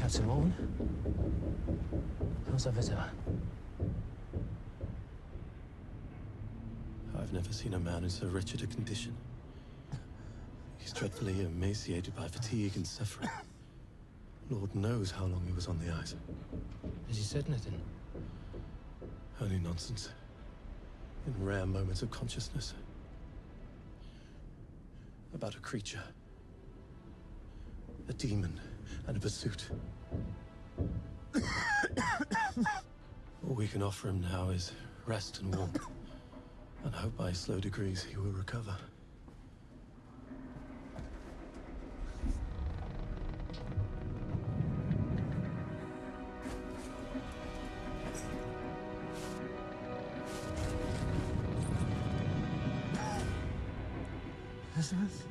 Simone. How's our visitor? I've never seen a man in so wretched a condition. He's dreadfully emaciated by fatigue and suffering. Lord knows how long he was on the ice. Has he said anything? Only nonsense. In rare moments of consciousness. About a creature. A demon and a pursuit. All we can offer him now is rest and warmth. And hope by slow degrees he will recover. Elizabeth?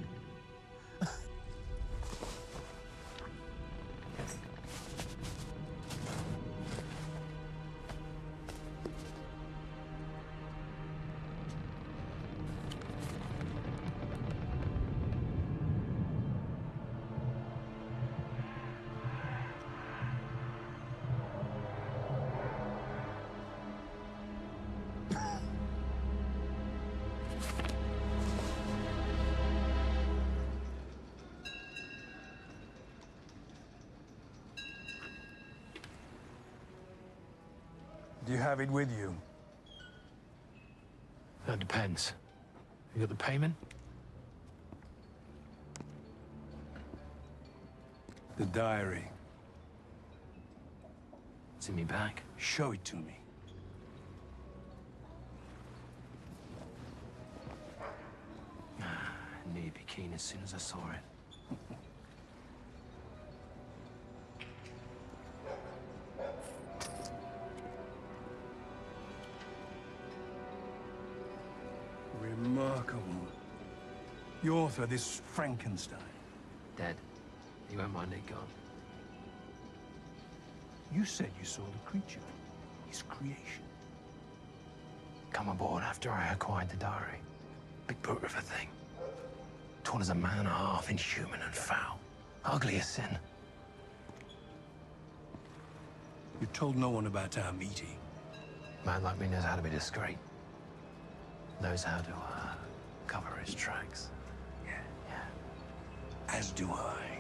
Do you have it with you? That depends. You got the payment? The diary. It's in me bag. Show it to me. I knew you'd be keen as soon as I saw it. Remarkable. The author, this Frankenstein. Dead. He won't mind it gone. You said you saw the creature. His creation. Come aboard after I acquired the diary. Big brute of a thing. Torn as a man and a half, inhuman and foul. Ugly as sin. You told no one about our meeting. Man like me knows how to be discreet. Knows how to, cover his tracks. Yeah. As do I.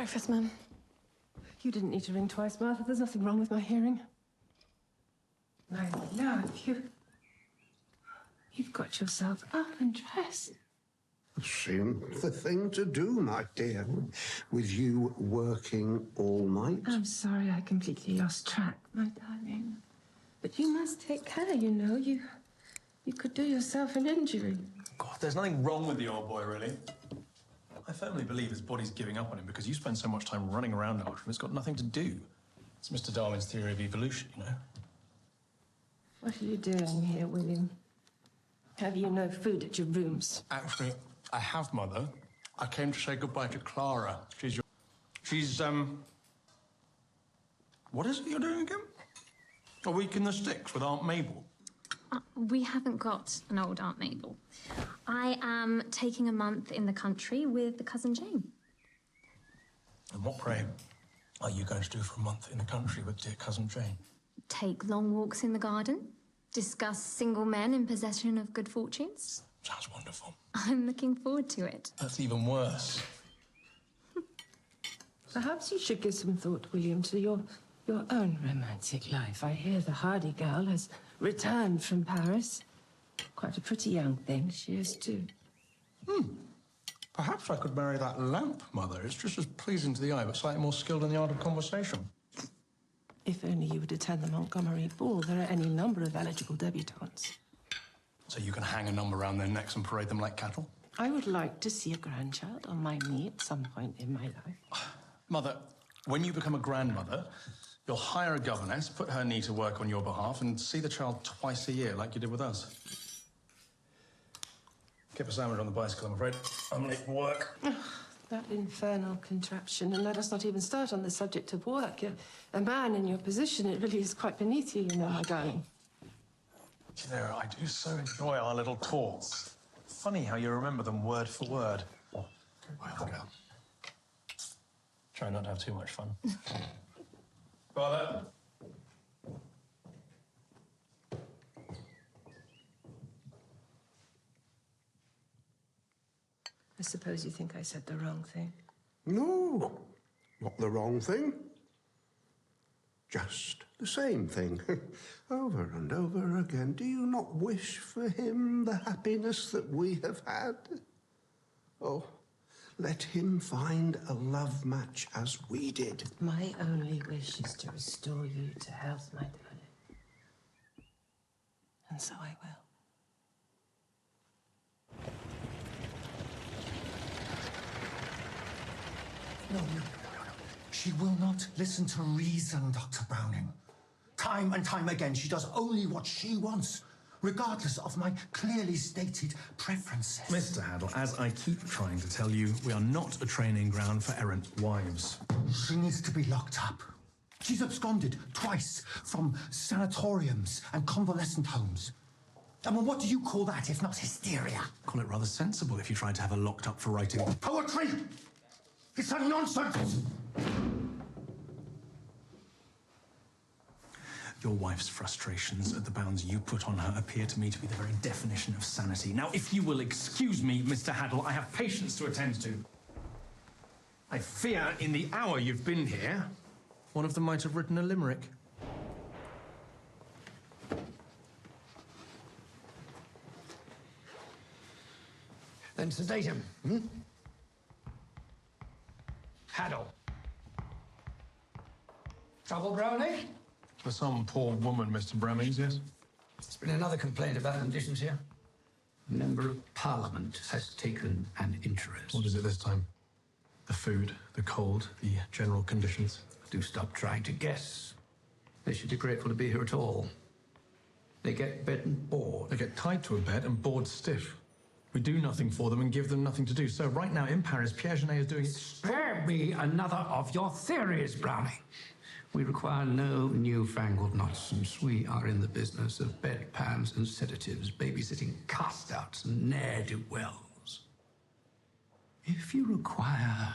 Breakfast, Mum. You didn't need to ring twice, Martha. There's nothing wrong with my hearing. My love, you've got yourself up and dressed. Seemed the thing to do, my dear, with you working all night. I'm sorry I completely lost track, my darling. But you must take care, you know. You could do yourself an injury. God, there's nothing wrong with the old boy, really. I firmly believe his body's giving up on him because you spend so much time running around after him, it's got nothing to do. It's Mr. Darwin's theory of evolution, you know. What are you doing here, William? Have you no food at your rooms? Actually, I have, Mother. I came to say goodbye to Clara. She's, what is it you're doing again? A week in the sticks with Aunt Mabel. We haven't got an old Aunt Mabel. I am taking a month in the country with Cousin Jane. And what, pray, are you going to do for a month in the country with dear Cousin Jane? Take long walks in the garden, discuss single men in possession of good fortunes. Sounds wonderful. I'm looking forward to it. That's even worse. Perhaps you should give some thought, William, to your own romantic life. I hear the Hardy girl has returned from Paris. Quite a pretty young thing she is, too. Perhaps I could marry that lamp, Mother. It's just as pleasing to the eye, but slightly more skilled in the art of conversation. If only you would attend the Montgomery Ball. There are any number of eligible debutantes. So you can hang a number around their necks and parade them like cattle? I would like to see a grandchild on my knee at some point in my life. Mother, when you become a grandmother, you'll hire a governess, put her knee to work on your behalf, and see the child twice a year, like you did with us. Keep a sandwich on the bicycle, I'm afraid. I'm late for work. That infernal contraption. And let us not even start on the subject of work. A man in your position, it really is quite beneath you, you know, my darling. You know, I do so enjoy our little talks. Funny how you remember them word for word. Well, girl. Try not to have too much fun. Father? I suppose you think I said the wrong thing. No, not the wrong thing. Just the same thing, over and over again. Do you not wish for him the happiness that we have had? Oh, let him find a love match as we did. My only wish is to restore you to health, my darling. And so I will. No. She will not listen to reason, Dr. Browning. Time and time again, she does only what she wants, regardless of my clearly stated preferences. Mr. Haddle, as I keep trying to tell you, we are not a training ground for errant wives. She needs to be locked up. She's absconded twice from sanatoriums and convalescent homes. I mean, what do you call that if not hysteria? Call it rather sensible if you tried to have her locked up for writing Poetry! It's a nonsense! Your wife's frustrations at the bounds you put on her appear to me to be the very definition of sanity. Now, if you will excuse me, Mr. Haddle, I have patients to attend to. I fear in the hour you've been here, one of them might have written a limerick. Then sedate him. Haddle. Trouble, Brownie? For some poor woman, Mr. Bremmings, yes? There's been another complaint about conditions here. A member of Parliament has taken an interest. What is it this time? The food, the cold, the general conditions? Do stop trying to guess. They should be grateful to be here at all. They get bed and board. They get tied to a bed and bored stiff. We do nothing for them and give them nothing to do. So right now in Paris, Pierre Genet is doing... Spare me another of your theories, Browning. We require no newfangled nonsense. We are in the business of bedpans and sedatives, babysitting cast-outs and ne'er-do-wells. If you require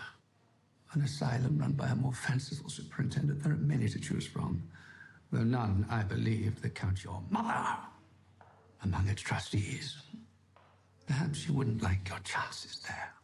an asylum run by a more fanciful superintendent, there are many to choose from, though none, I believe, that count your mother among its trustees. Perhaps you wouldn't like your chances there.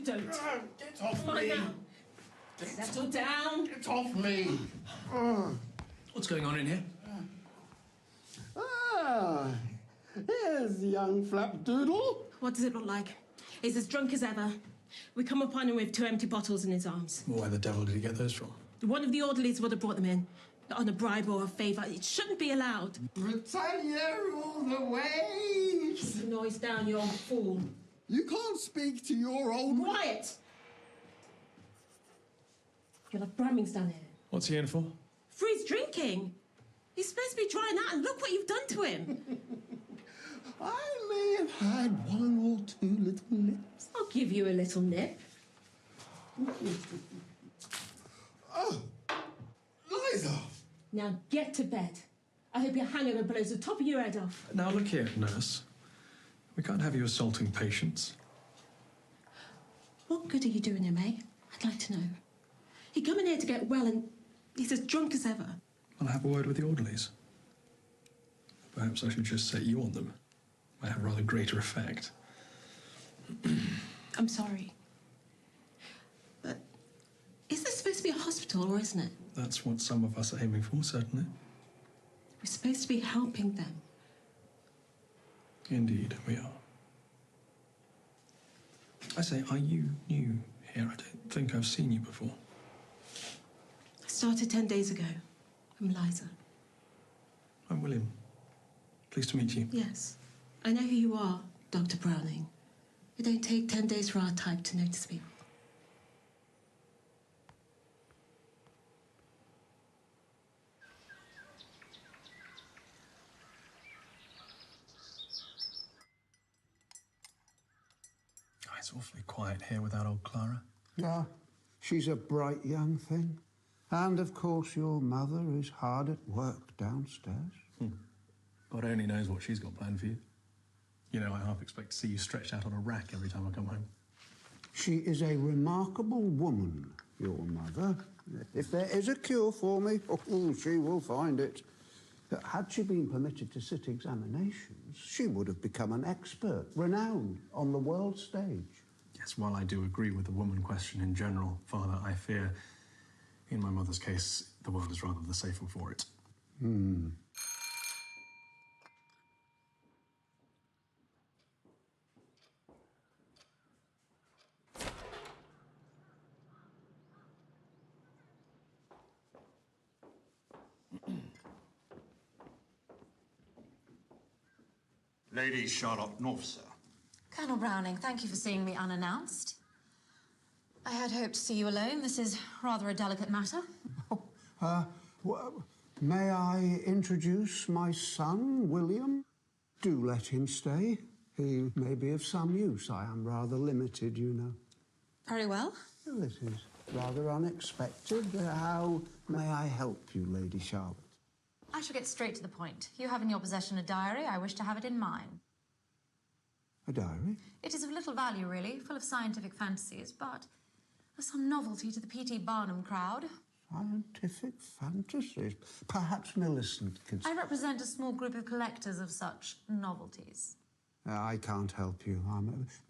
don't. Get off Come on me! now. Settle down. Get off me! What's going on in here? Ah, here's young Flapdoodle. What does it look like? He's as drunk as ever. We come upon him with 2 empty bottles in his arms. Why the devil did he get those from? One of the orderlies would have brought them in. On a bribe or a favour. It shouldn't be allowed. Britannia all the way! Keep the noise down, you old fool. You can't speak to your old... Quiet! You'll have Bramings down here. What's he in for? For his drinking. He's supposed to be trying that, and look what you've done to him. I may have had 1 or 2 little nips. I'll give you a little nip. Oh, Liza! Now get to bed. I hope your hangover blows the top of your head off. Now look here, nurse. We can't have you assaulting patients. What good are you doing him, eh? I'd like to know. He come in here to get well, and he's as drunk as ever. I'll have a word with the orderlies. Perhaps I should just set you on them. Might have rather greater effect. I'm sorry. But is this supposed to be a hospital, or isn't it? That's what some of us are aiming for, certainly. We're supposed to be helping them. Indeed, we are. I say, are you new here? I don't think I've seen you before. I started 10 days ago. I'm Liza. I'm William. Pleased to meet you. Yes. I know who you are, Dr. Browning. It don't take 10 days for our type to notice people. Oh, it's awfully quiet here without old Clara. Yeah, she's a bright young thing. And, of course, your mother is hard at work downstairs. God only knows what she's got planned for you. You know, I half expect to see you stretched out on a rack every time I come home. She is a remarkable woman, your mother. If there is a cure for me, oh, she will find it. Had she been permitted to sit examinations, she would have become an expert, renowned on the world stage. Yes, while I do agree with the woman question in general, Father, I fear, in my mother's case, the world is rather the safer for it. Lady Charlotte North, sir. Colonel Browning, thank you for seeing me unannounced. I had hoped to see you alone. This is rather a delicate matter. May I introduce my son, William? Do let him stay. He may be of some use. I am rather limited, you know. Very well. Well, this is rather unexpected. How may I help you, Lady Charlotte? I shall get straight to the point. You have in your possession a diary. I wish to have it in mine. A diary? It is of little value, really, full of scientific fantasies, but of some novelty to the P.T. Barnum crowd. Scientific fantasies? Perhaps Millicent can... I represent a small group of collectors of such novelties. I can't help you.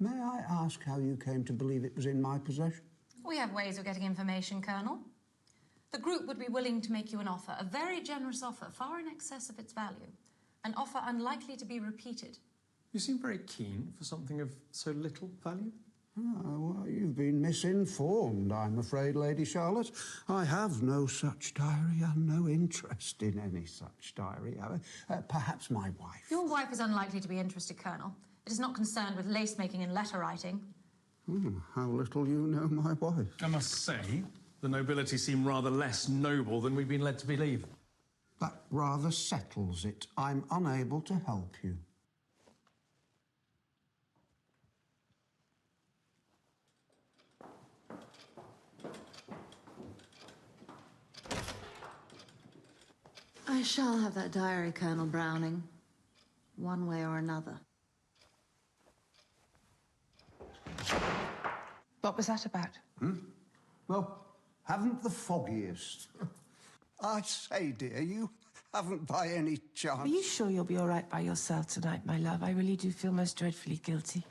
May I ask how you came to believe it was in my possession? We have ways of getting information, Colonel. The group would be willing to make you an offer, a very generous offer, far in excess of its value. An offer unlikely to be repeated. You seem very keen for something of so little value. Well, you've been misinformed, I'm afraid, Lady Charlotte. I have no such diary and no interest in any such diary. Perhaps my wife. Your wife is unlikely to be interested, Colonel. It is not concerned with lace-making and letter-writing. How little you know my wife. I must say, the nobility seem rather less noble than we've been led to believe. That rather settles it. I'm unable to help you. I shall have that diary, Colonel Browning, one way or another. What was that about? Well, haven't the foggiest. I say, dear, you haven't by any chance... Are you sure you'll be all right by yourself tonight, my love? I really do feel most dreadfully guilty.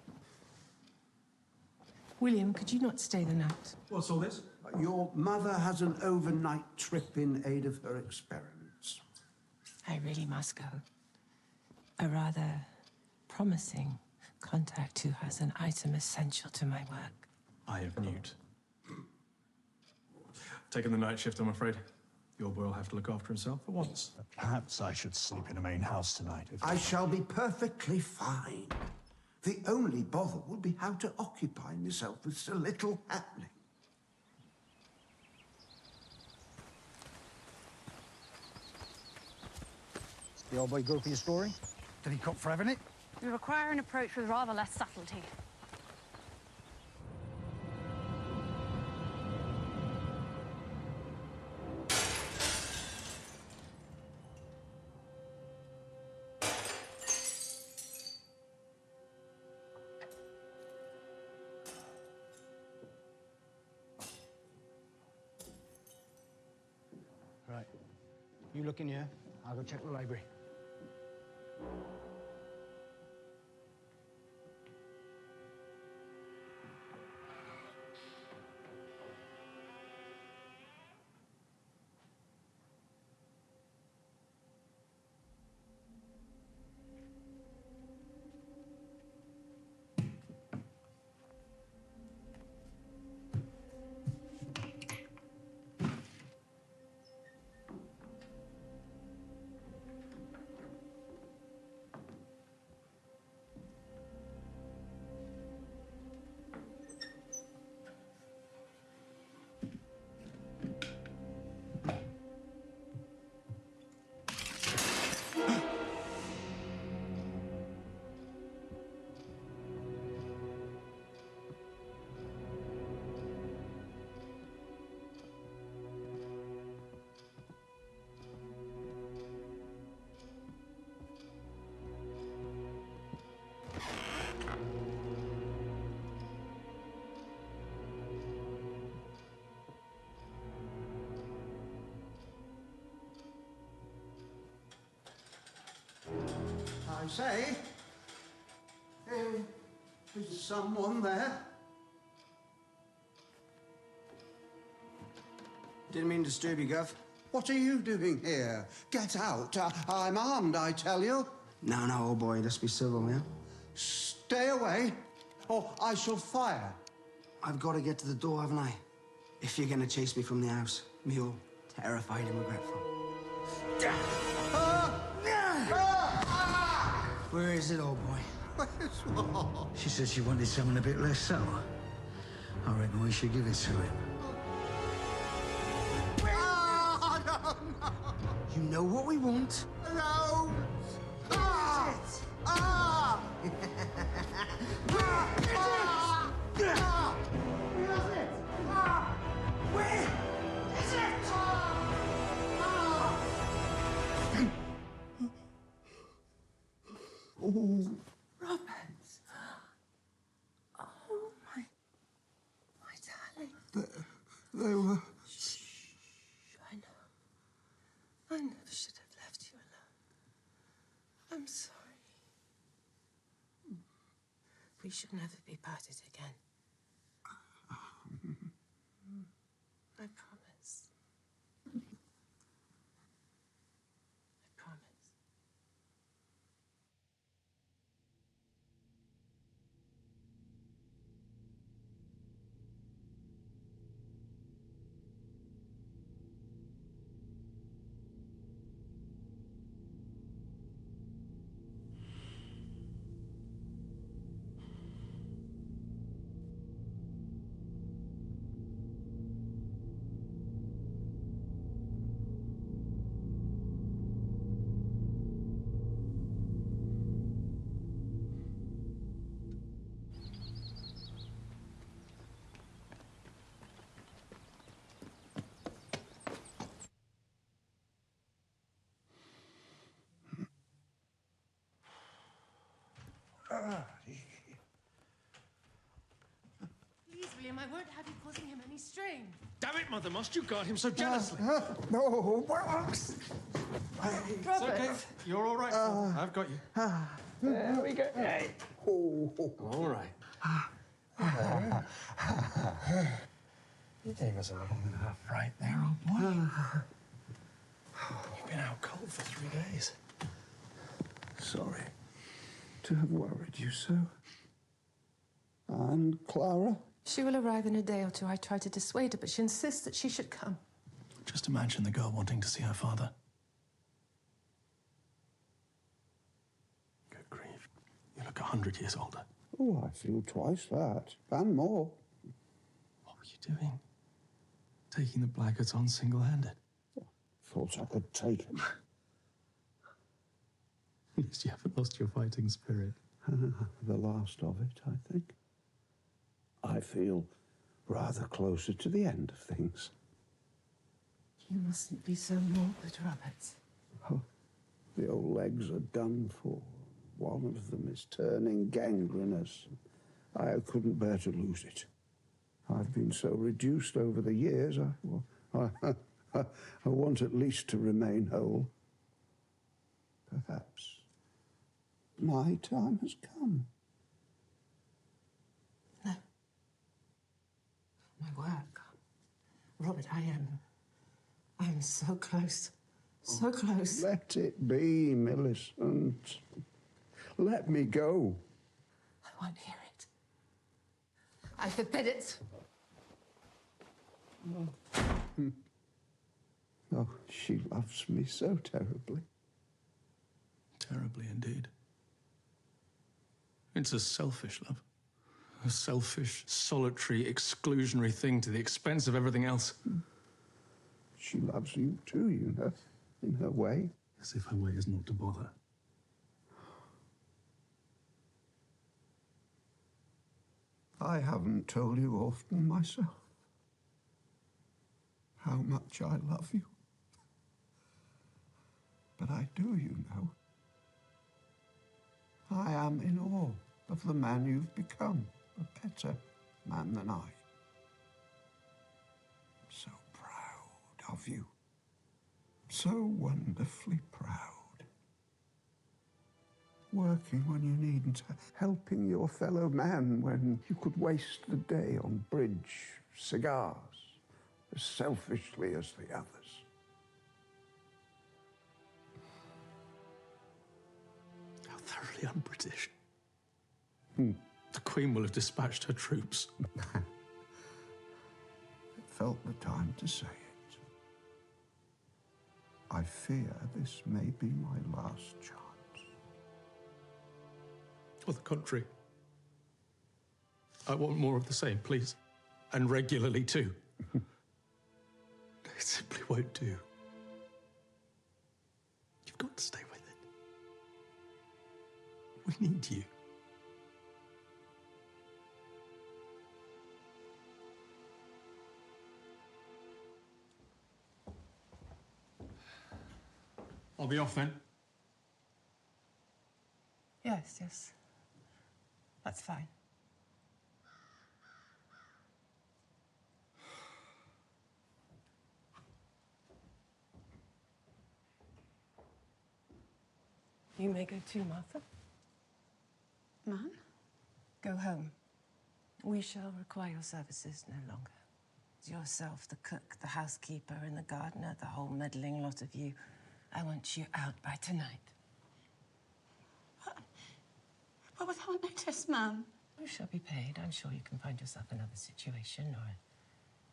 William, could you not stay the night? What's all this? Your mother has an overnight trip in aid of her experiments. I really must go. A rather promising contact who has an item essential to my work. I have Newt. Taking the night shift, I'm afraid. Your boy will have to look after himself for once. Perhaps I should sleep in the main house tonight. I shall be perfectly fine. The only bother will be how to occupy myself with so little happening. The old boy go for your story? Did he cut for having it? We require an approach with rather less subtlety. Right. You look in here. I'll go check the library. I say, is someone there? Didn't mean to disturb you, Gov. What are you doing here? Get out. I'm armed, I tell you. No, old boy, just be civil, yeah? Stay away, or I shall fire. I've got to get to the door, haven't I? If you're going to chase me from the house, me all terrified and regretful. Where is it, old boy? Where's what? She said she wanted someone a bit less subtle. I reckon we should give it to him. No. You know what we want? No! Ah! Ah! Where is it? Where is it? Oh. Robert! Oh, my darling. They were... Shh, I know. I never should have left you alone. I'm sorry. We should never be parted again. I promise. I promise. Please, William, I won't have you causing him any strain. Damn it, Mother, must you guard him so jealously? No, Max! It's okay. You're all right. I've got you. There we go. Oh. All right. You gave us a little bit of a fright there, old boy. You've been out cold for 3 days. Sorry to have worried you so. And Clara? She will arrive in a day or two. I tried to dissuade her, but she insists that she should come. Just imagine the girl wanting to see her father. Good grief. You look 100 years older. Oh, I feel twice that, and more. What were you doing? Taking the blackguards on single-handed? Thought I could take him. At least you haven't lost your fighting spirit. The last of it, I think. I feel rather closer to the end of things. You mustn't be so morbid, Robert. Oh, the old legs are done for. One of them is turning gangrenous. I couldn't bear to lose it. I've been so reduced over the years, I want at least to remain whole. Perhaps my time has come. No. My work. Robert, I am so close. So close. Let it be, Millicent. Let me go. I won't hear it. I forbid it. Oh, she loves me so terribly. Terribly indeed. It's a selfish love. A selfish, solitary, exclusionary thing to the expense of everything else. She loves you too, you know, in her way. As if her way is not to bother. I haven't told you often myself how much I love you. But I do, you know. I am in awe of the man you've become, a better man than I. So proud of you. So wonderfully proud. Working when you needn't, helping your fellow man when you could waste the day on bridge, cigars, as selfishly as the others. How thoroughly un-British. The Queen will have dispatched her troops. It felt the time to say it. I fear this may be my last chance. On the contrary. I want more of the same, please. And regularly, too. It simply won't do. You've got to stay with it. We need you. I'll be off then. Yes. That's fine. You may go too, Martha. Ma'am? Go home. We shall require your services no longer. Yourself, the cook, the housekeeper, and the gardener, the whole meddling lot of you. I want you out by tonight. But without notice, ma'am. You shall be paid. I'm sure you can find yourself another situation, or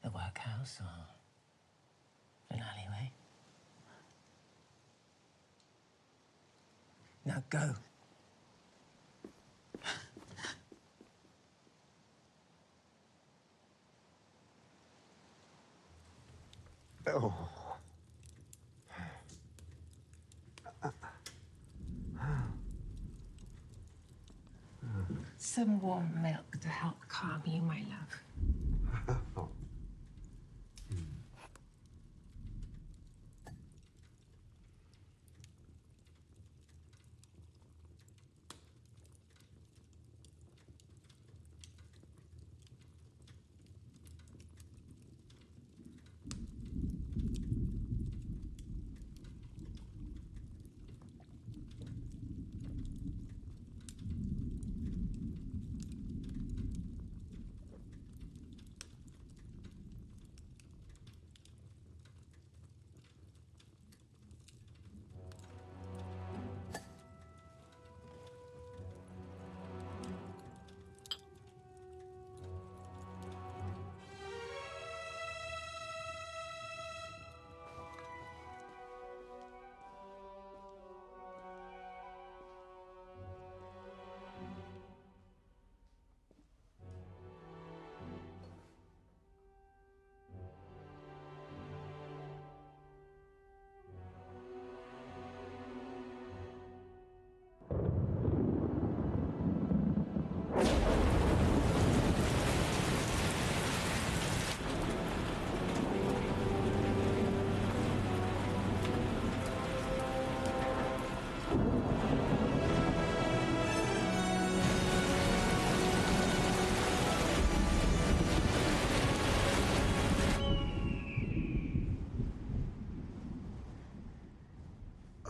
the workhouse, or an alleyway. Now go. Oh. Some warm milk to help calm you, my love.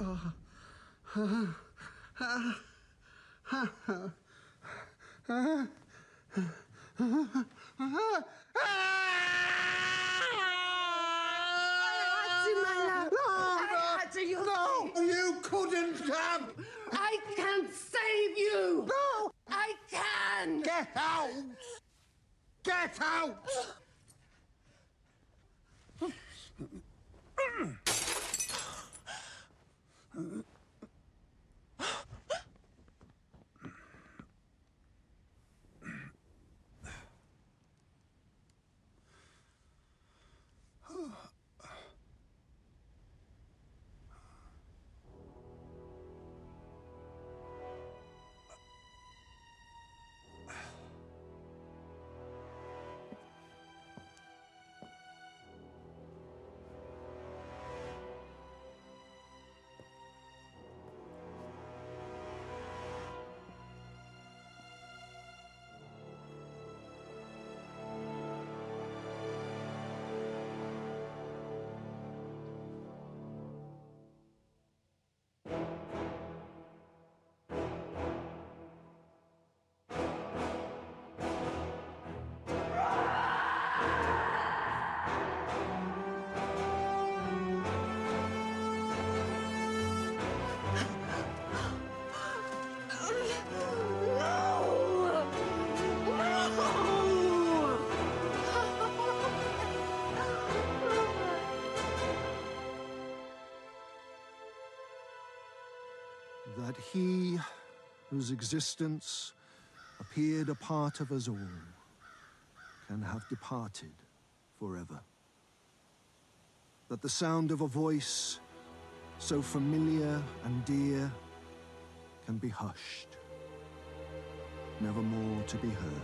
No, you couldn't have! I can save you! No! I can! Get out! Get out! That he, whose existence appeared a part of us all, can have departed forever. That the sound of a voice so familiar and dear can be hushed, never more to be heard.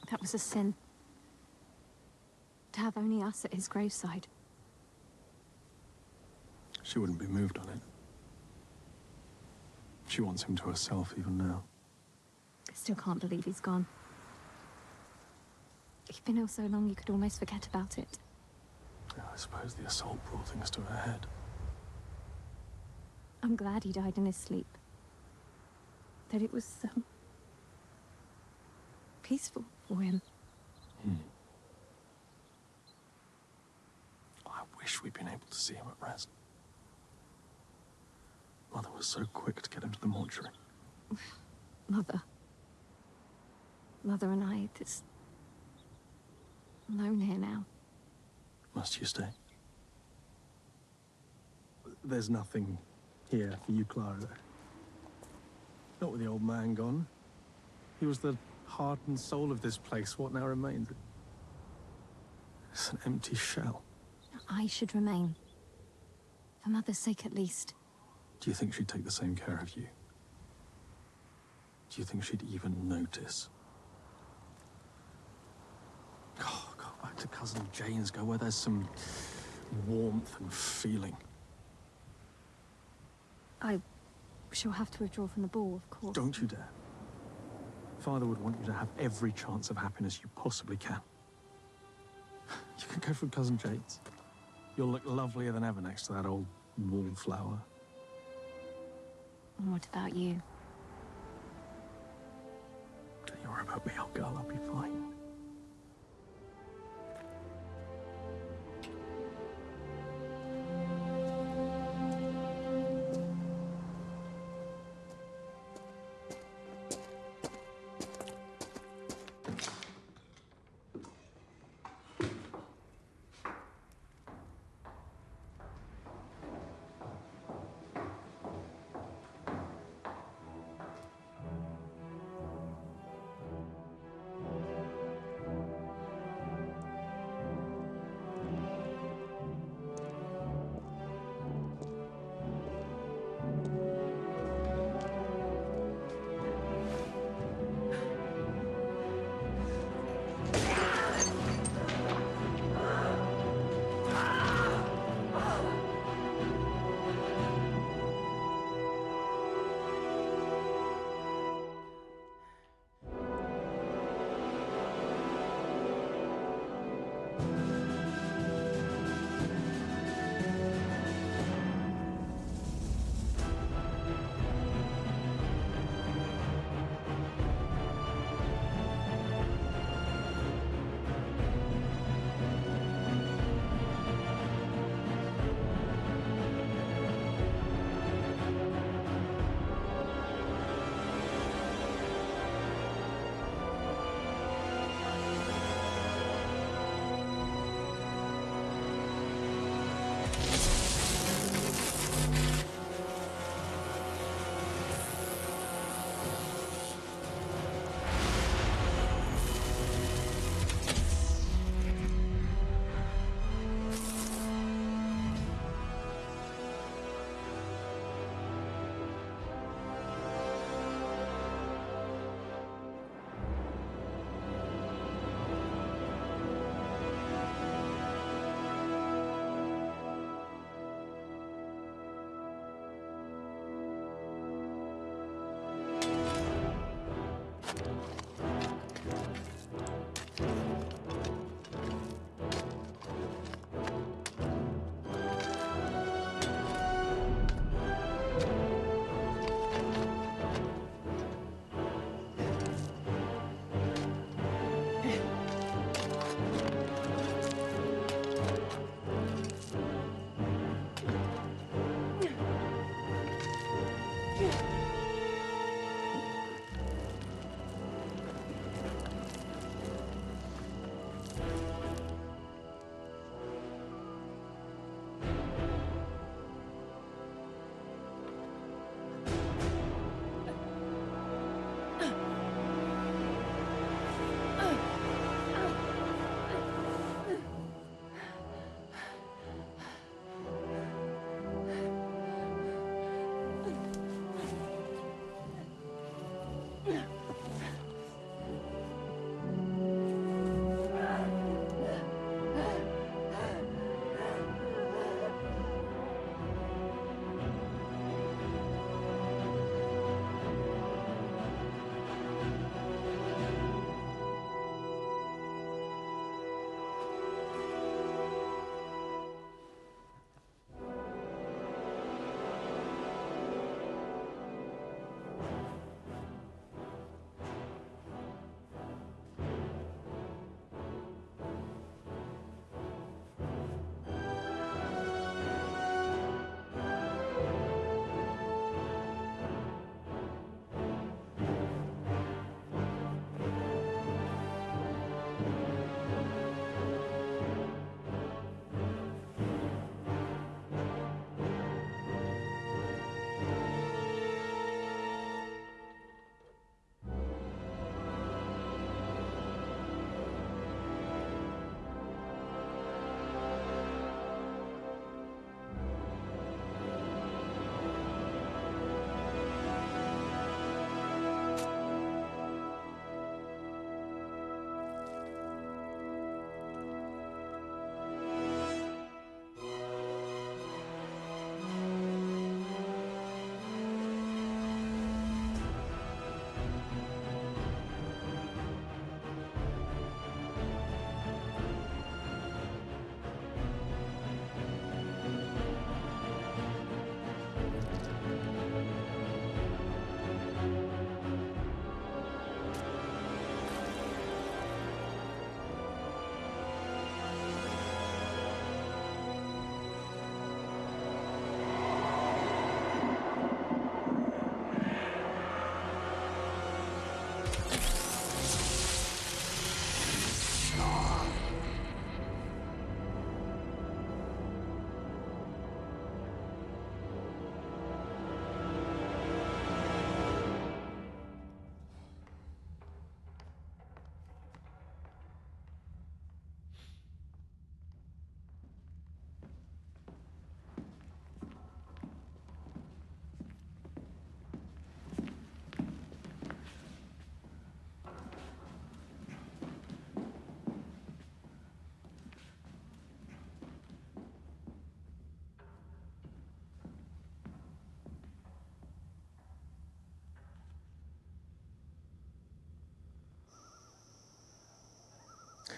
That was a sin. To have only us at his graveside. She wouldn't be moved on it. She wants him to herself even now. I still can't believe he's gone. He'd been ill so long you could almost forget about it. Yeah, I suppose the assault brought things to her head. I'm glad he died in his sleep. That it was so peaceful for him. I wish we'd been able to see him at rest. Mother was so quick to get him to the mortuary. Mother and I, just alone here now. Must you stay? There's nothing here for you, Clara. Not with the old man gone. He was the heart and soul of this place. What now remains? It's an empty shell. I should remain. For Mother's sake, at least. Do you think she'd take the same care of you? Do you think she'd even notice? Oh, go back to Cousin Jane's, go where there's some warmth and feeling. I shall have to withdraw from the ball, of course. Don't you dare. Father would want you to have every chance of happiness you possibly can. You can go for Cousin Jade's. You'll look lovelier than ever next to that old wallflower. What about you? Don't you worry about me, old girl. I'll be fine.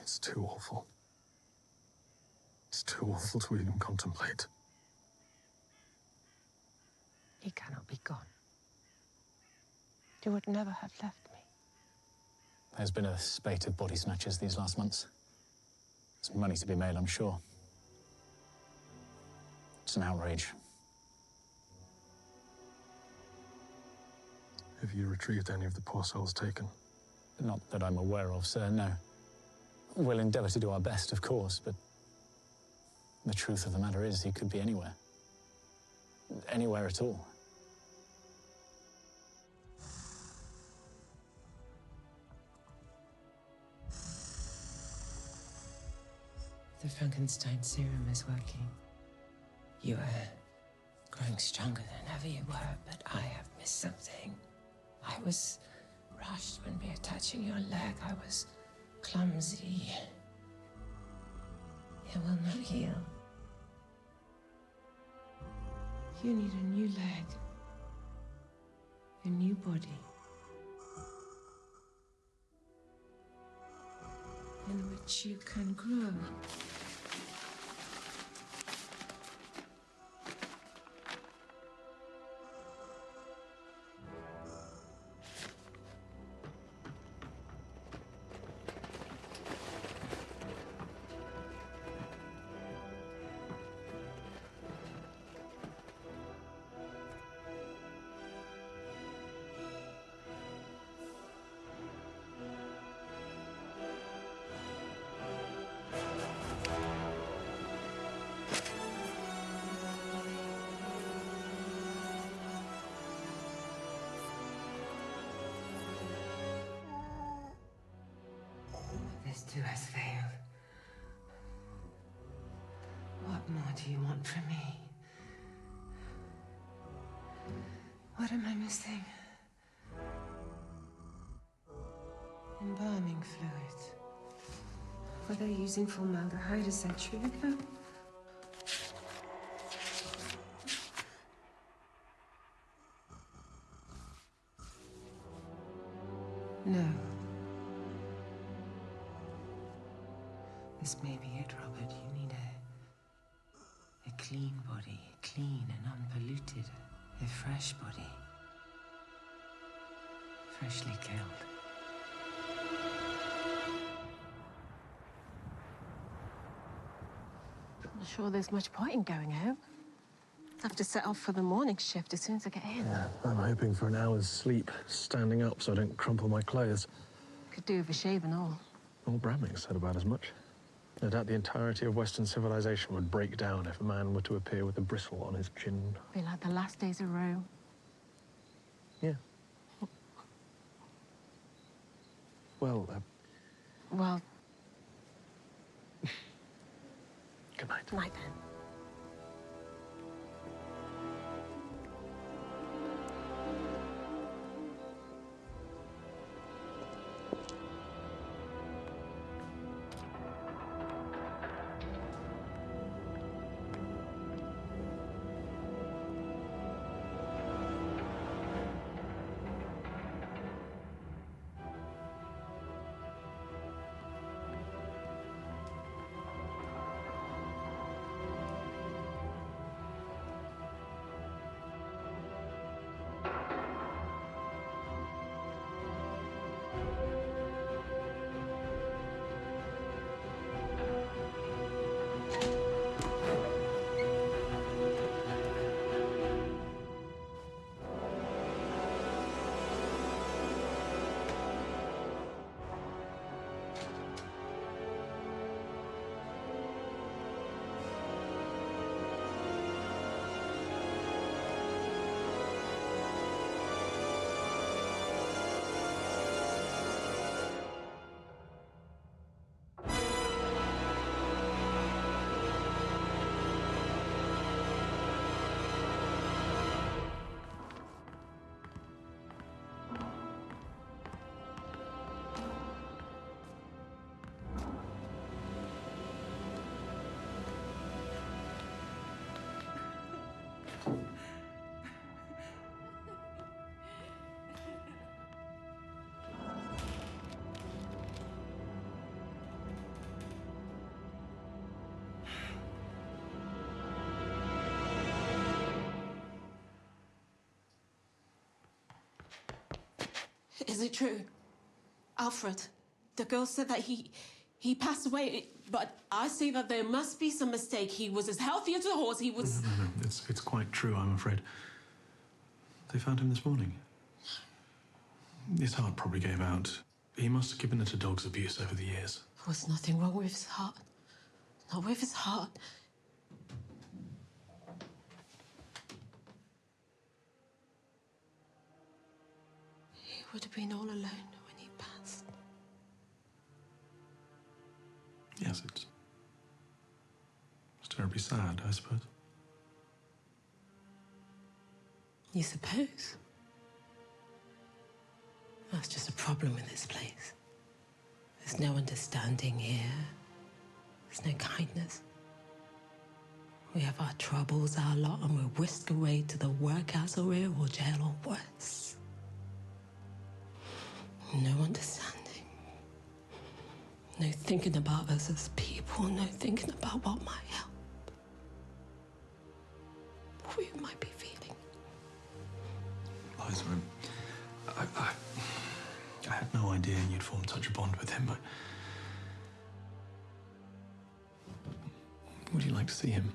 It's too awful. It's too awful to even contemplate. He cannot be gone. You would never have left me. There's been a spate of body snatchers these last months. There's money to be made, I'm sure. It's an outrage. Have you retrieved any of the poor souls taken? Not that I'm aware of, sir, no. We'll endeavour to do our best, of course, but the truth of the matter is he could be anywhere. Anywhere at all. The Frankenstein serum is working. You are growing stronger than ever you were, but I have missed something. I was rushed when reattaching your leg. I was clumsy. It will not heal. You need a new leg. A new body. In which you can grow. This too has failed. What more do you want from me? What am I missing? Embalming fluid. Were they using formaldehyde a century ago? No. This may be it, Robert. You need a clean body, clean and unpolluted. A fresh body. Freshly killed. I'm not sure there's much point in going home. I have to set off for the morning shift as soon as I get in. Yeah, I'm hoping for an hour's sleep, standing up so I don't crumple my clothes. Could do with a shave and all. All Bramley said about as much. No doubt the entirety of Western civilization would break down if a man were to appear with a bristle on his chin. Be like the last days of Rome. Yeah. Well, Well, good night. Night then. Is it true? Alfred, the girl said that he passed away, but I say that there must be some mistake. He was as healthy as a horse. He was... No, it's quite true, I'm afraid. They found him this morning. His heart probably gave out. He must have given it to dog's abuse over the years. There was nothing wrong with his heart. Not with his heart. He would have been all alone when he passed. Yes, it's terribly sad, I suppose. You suppose? That's just a problem with this place. There's no understanding here. There's no kindness. We have our troubles, our lot, and we're whisked away to the workhouse or here or jail or worse. No understanding. No thinking about us as people. No thinking about what might help. What we might be feeling. Liza, I had no idea you'd formed such a bond with him. Would you like to see him?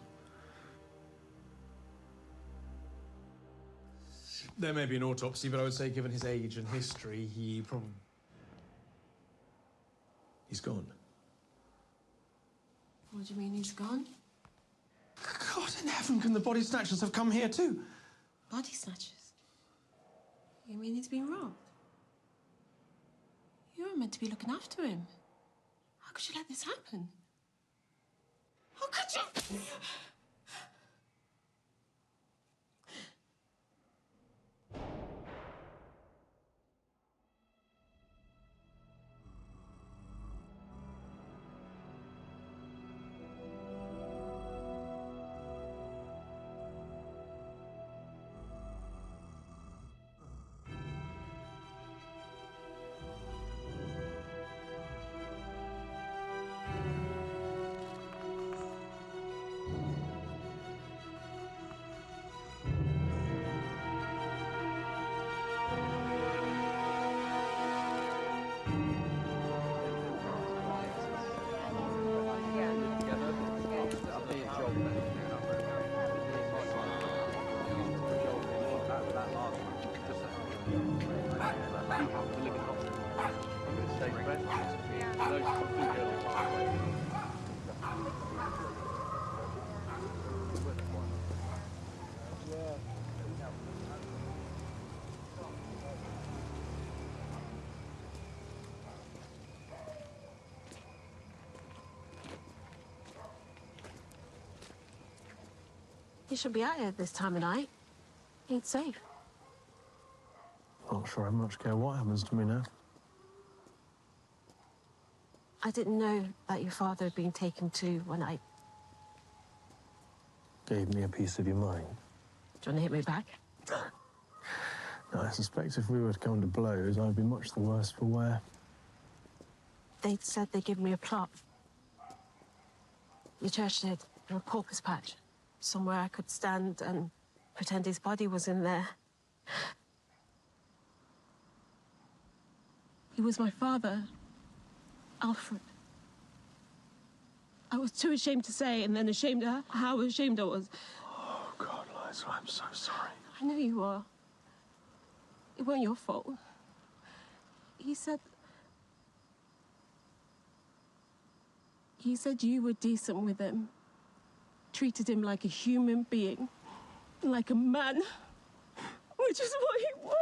There may be an autopsy, but I would say, given his age and history, he probably... He's gone. What do you mean he's gone? God in heaven, can the body snatchers have come here too? Body snatchers? You mean he's been robbed? You were meant to be looking after him. How could you let this happen? How could you? You should be out here this time of night. Ain't safe. Not sure I much care what happens to me now. I didn't know that your father had been taken too when I... Gave me a piece of your mind. Do you want to hit me back? No, I suspect if we were to come to blows, I'd be much the worse for wear. They'd said they'd give me a plot. Your church did, in a porpoise patch. Somewhere I could stand and pretend his body was in there. He was my father, Alfred. I was too ashamed to say, and then ashamed of how ashamed I was. Oh, God, Liza, I'm so sorry. I know you are. It wasn't your fault. He said you were decent with him. Treated him like a human being. Like a man. Which is what he was.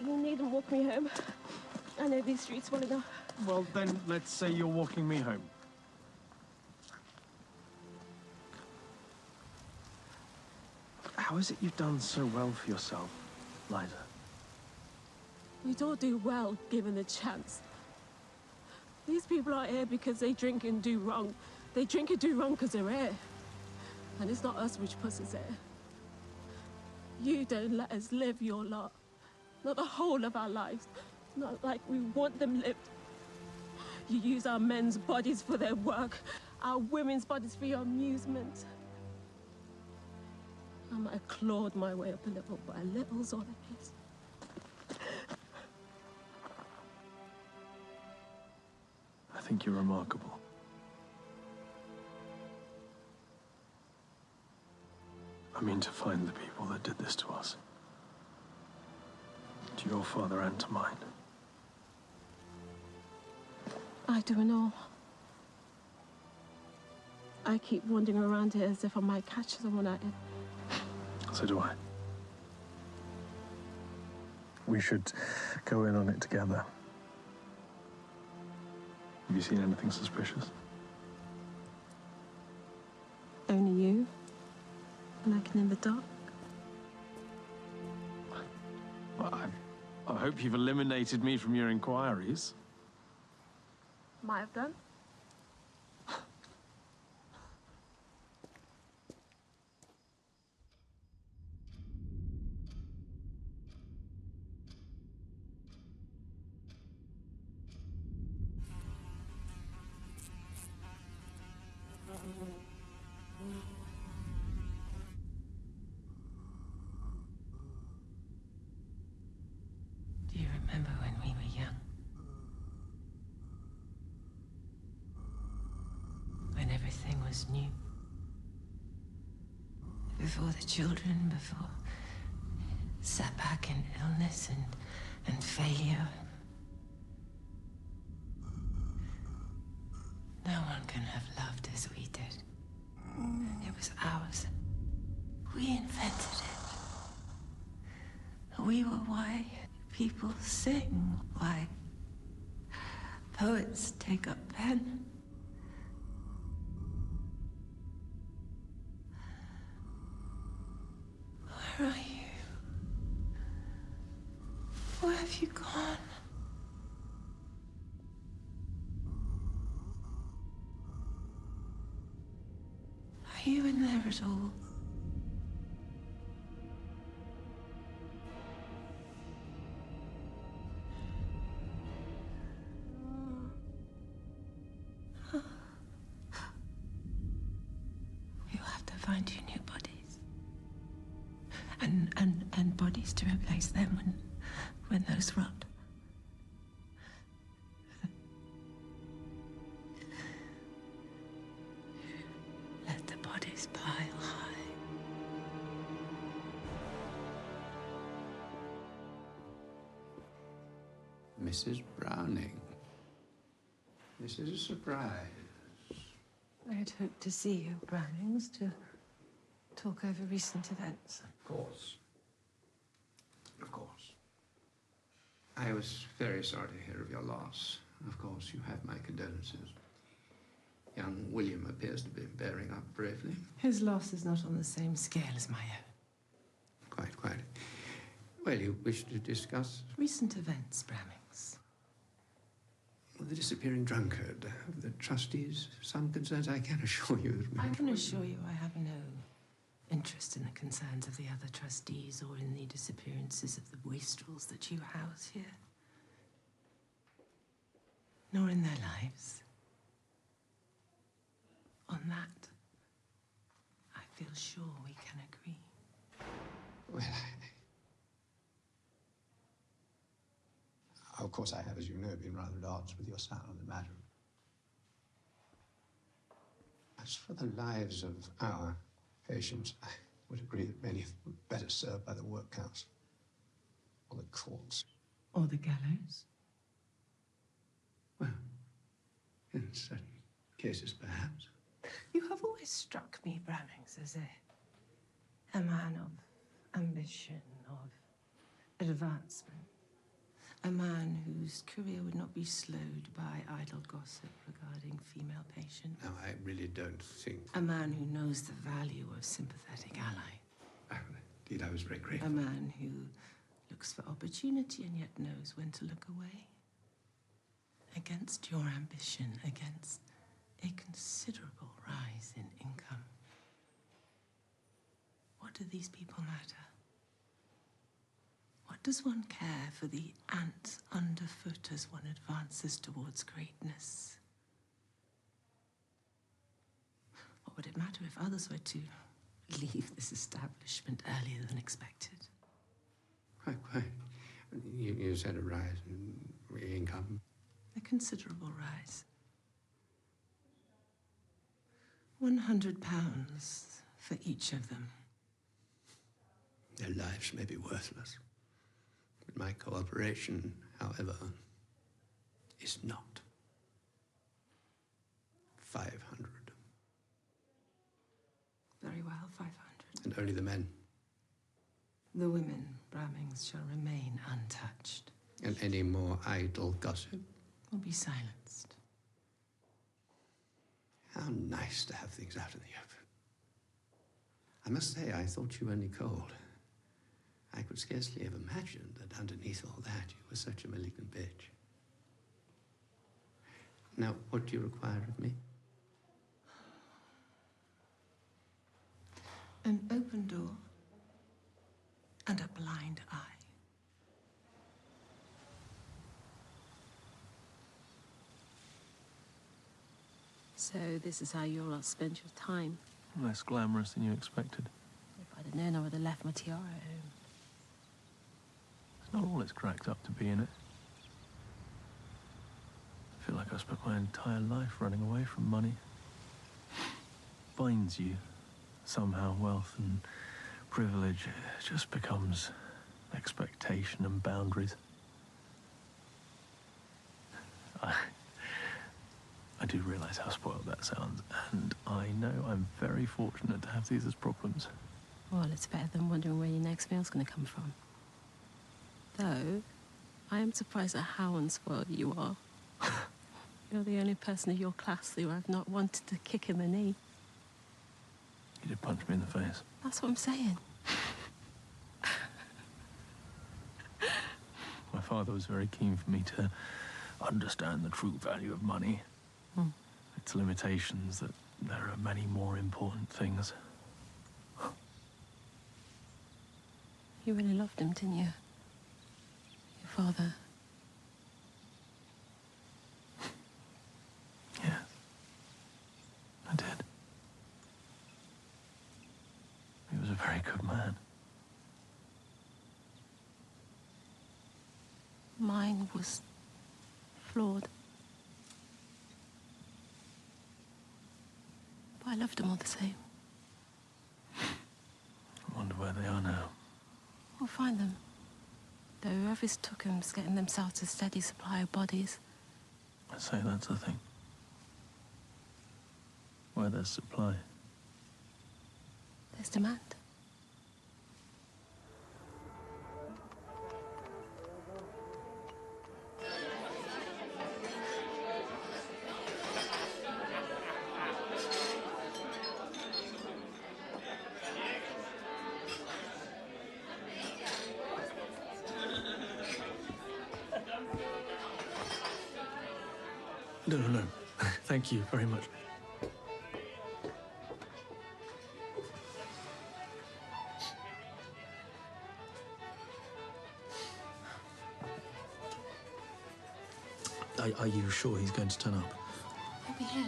You needn't walk me home. I know these streets well enough. Well, then, let's say you're walking me home. How is it you've done so well for yourself, Liza? We'd all do well given the chance. These people are here because they drink and do wrong. They drink and do wrong because they're here. And it's not us which puts us here. You don't let us live your lot. Not the whole of our lives. Not like we want them lived. You use our men's bodies for their work, our women's bodies for your amusement. I might have clawed my way up a little, but a little's all it is. I think you're remarkable. I mean to find the people that did this to us. To your father and to mine. I do and all. I keep wandering around here as if I might catch someone at it. So do I. We should go in on it together. Have you seen anything suspicious? Only you, lurking in the dark. Well, I hope you've eliminated me from your inquiries. Might have done. Do you remember when we were young? When everything was new? Before the children, before setback and illness and failure. No one can have loved as we did. It was ours. We invented it. We were why people sing, why poets take up pen. Where are you? Where have you gone? Are you in there at all? You have to find you new bodies. And bodies to replace them when those rot. Let the bodies pile high. Mrs. Browning. This is a surprise. I had hoped to see you, Brownings, to talk over recent events. Of course. Of course. I was very sorry to hear of your loss. Of course, you have my condolences. Young William appears to be bearing up bravely. His loss is not on the same scale as my own. Quite. Well, you wish to discuss Recent events, Brownings. the disappearing drunkard of the trustees. Some concerns I can assure you that we... I can assure you I have no interest in the concerns of the other trustees or in the disappearances of the wastrels that you house here. Nor in their lives. On that, I feel sure we can agree. Well, of course, I have, as you know, been rather at odds with your son on the matter. As for the lives of our patients, I would agree that many were better served by the workhouse or the courts. Or the gallows? Well, in certain cases, perhaps. You have always struck me, Brownings, as a man of ambition, of advancement. A man whose career would not be slowed by idle gossip regarding female patients. No, I really don't think... A man who knows the value of sympathetic ally. Indeed, I was very grateful. A man who looks for opportunity and yet knows when to look away. Against your ambition, against a considerable rise in income. What do these people matter? What does one care for the ants underfoot as one advances towards greatness? What would it matter if others were to leave this establishment earlier than expected? Quite. You said a rise in income. A considerable rise. £100 for each of them. Their lives may be worthless, but my cooperation, however, is not. 500. Very well, 500. And only the men. The women, Bramings, shall remain untouched. And any more idle gossip Will be silenced. How nice to have things out in the open. I must say, I thought you only cold. I could scarcely have imagined that underneath all that you were such a malignant bitch. Now, what do you require of me? An open door and a blind eye. So this is how you'll lot spend your time. Less glamorous than you expected. If I'd have known, I would have left my tiara at home. It's not all it's cracked up to be, in it. I feel like I spent my entire life running away from money. Binds you. Somehow wealth and privilege just becomes expectation and boundaries. I do realise how spoiled that sounds, and I know I'm very fortunate to have these as problems. Well, it's better than wondering where your next meal's going to come from. Though, I am surprised at how unspoiled you are. You're the only person of your class who I've not wanted to kick in the knee. You did punch me in the face. That's what I'm saying. My father was very keen for me to understand the true value of money. Its limitations, that there are many more important things. You really loved him, didn't you? Your father. Yes, I did. He was a very good man. Mine was flawed. But I loved them all the same. I wonder where they are now. We'll find them. Though whoever's took them's getting themselves a steady supply of bodies. I say that's the thing. Where there's supply, There's demand. No. Thank you very much. Are you sure he's going to turn up? He'll be here.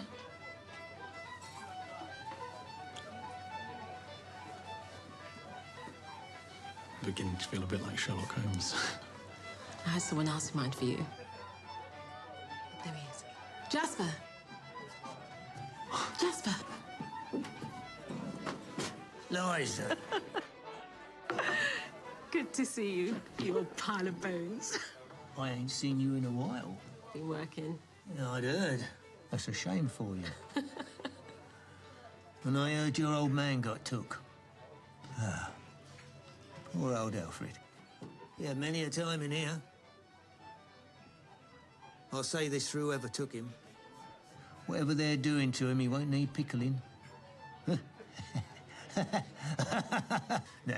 I'm beginning to feel a bit like Sherlock Holmes. I had someone else in mind for you. There he is. Jasper! Jasper! Liza. Good to see you, you old pile of bones. I ain't seen you in a while. Been working. Yeah, I'd heard. That's a shame for you. And I heard your old man got took. Ah. Poor old Alfred. He had many a time in here. I'll say this for whoever took him. Whatever they're doing to him, he won't need pickling. Nah.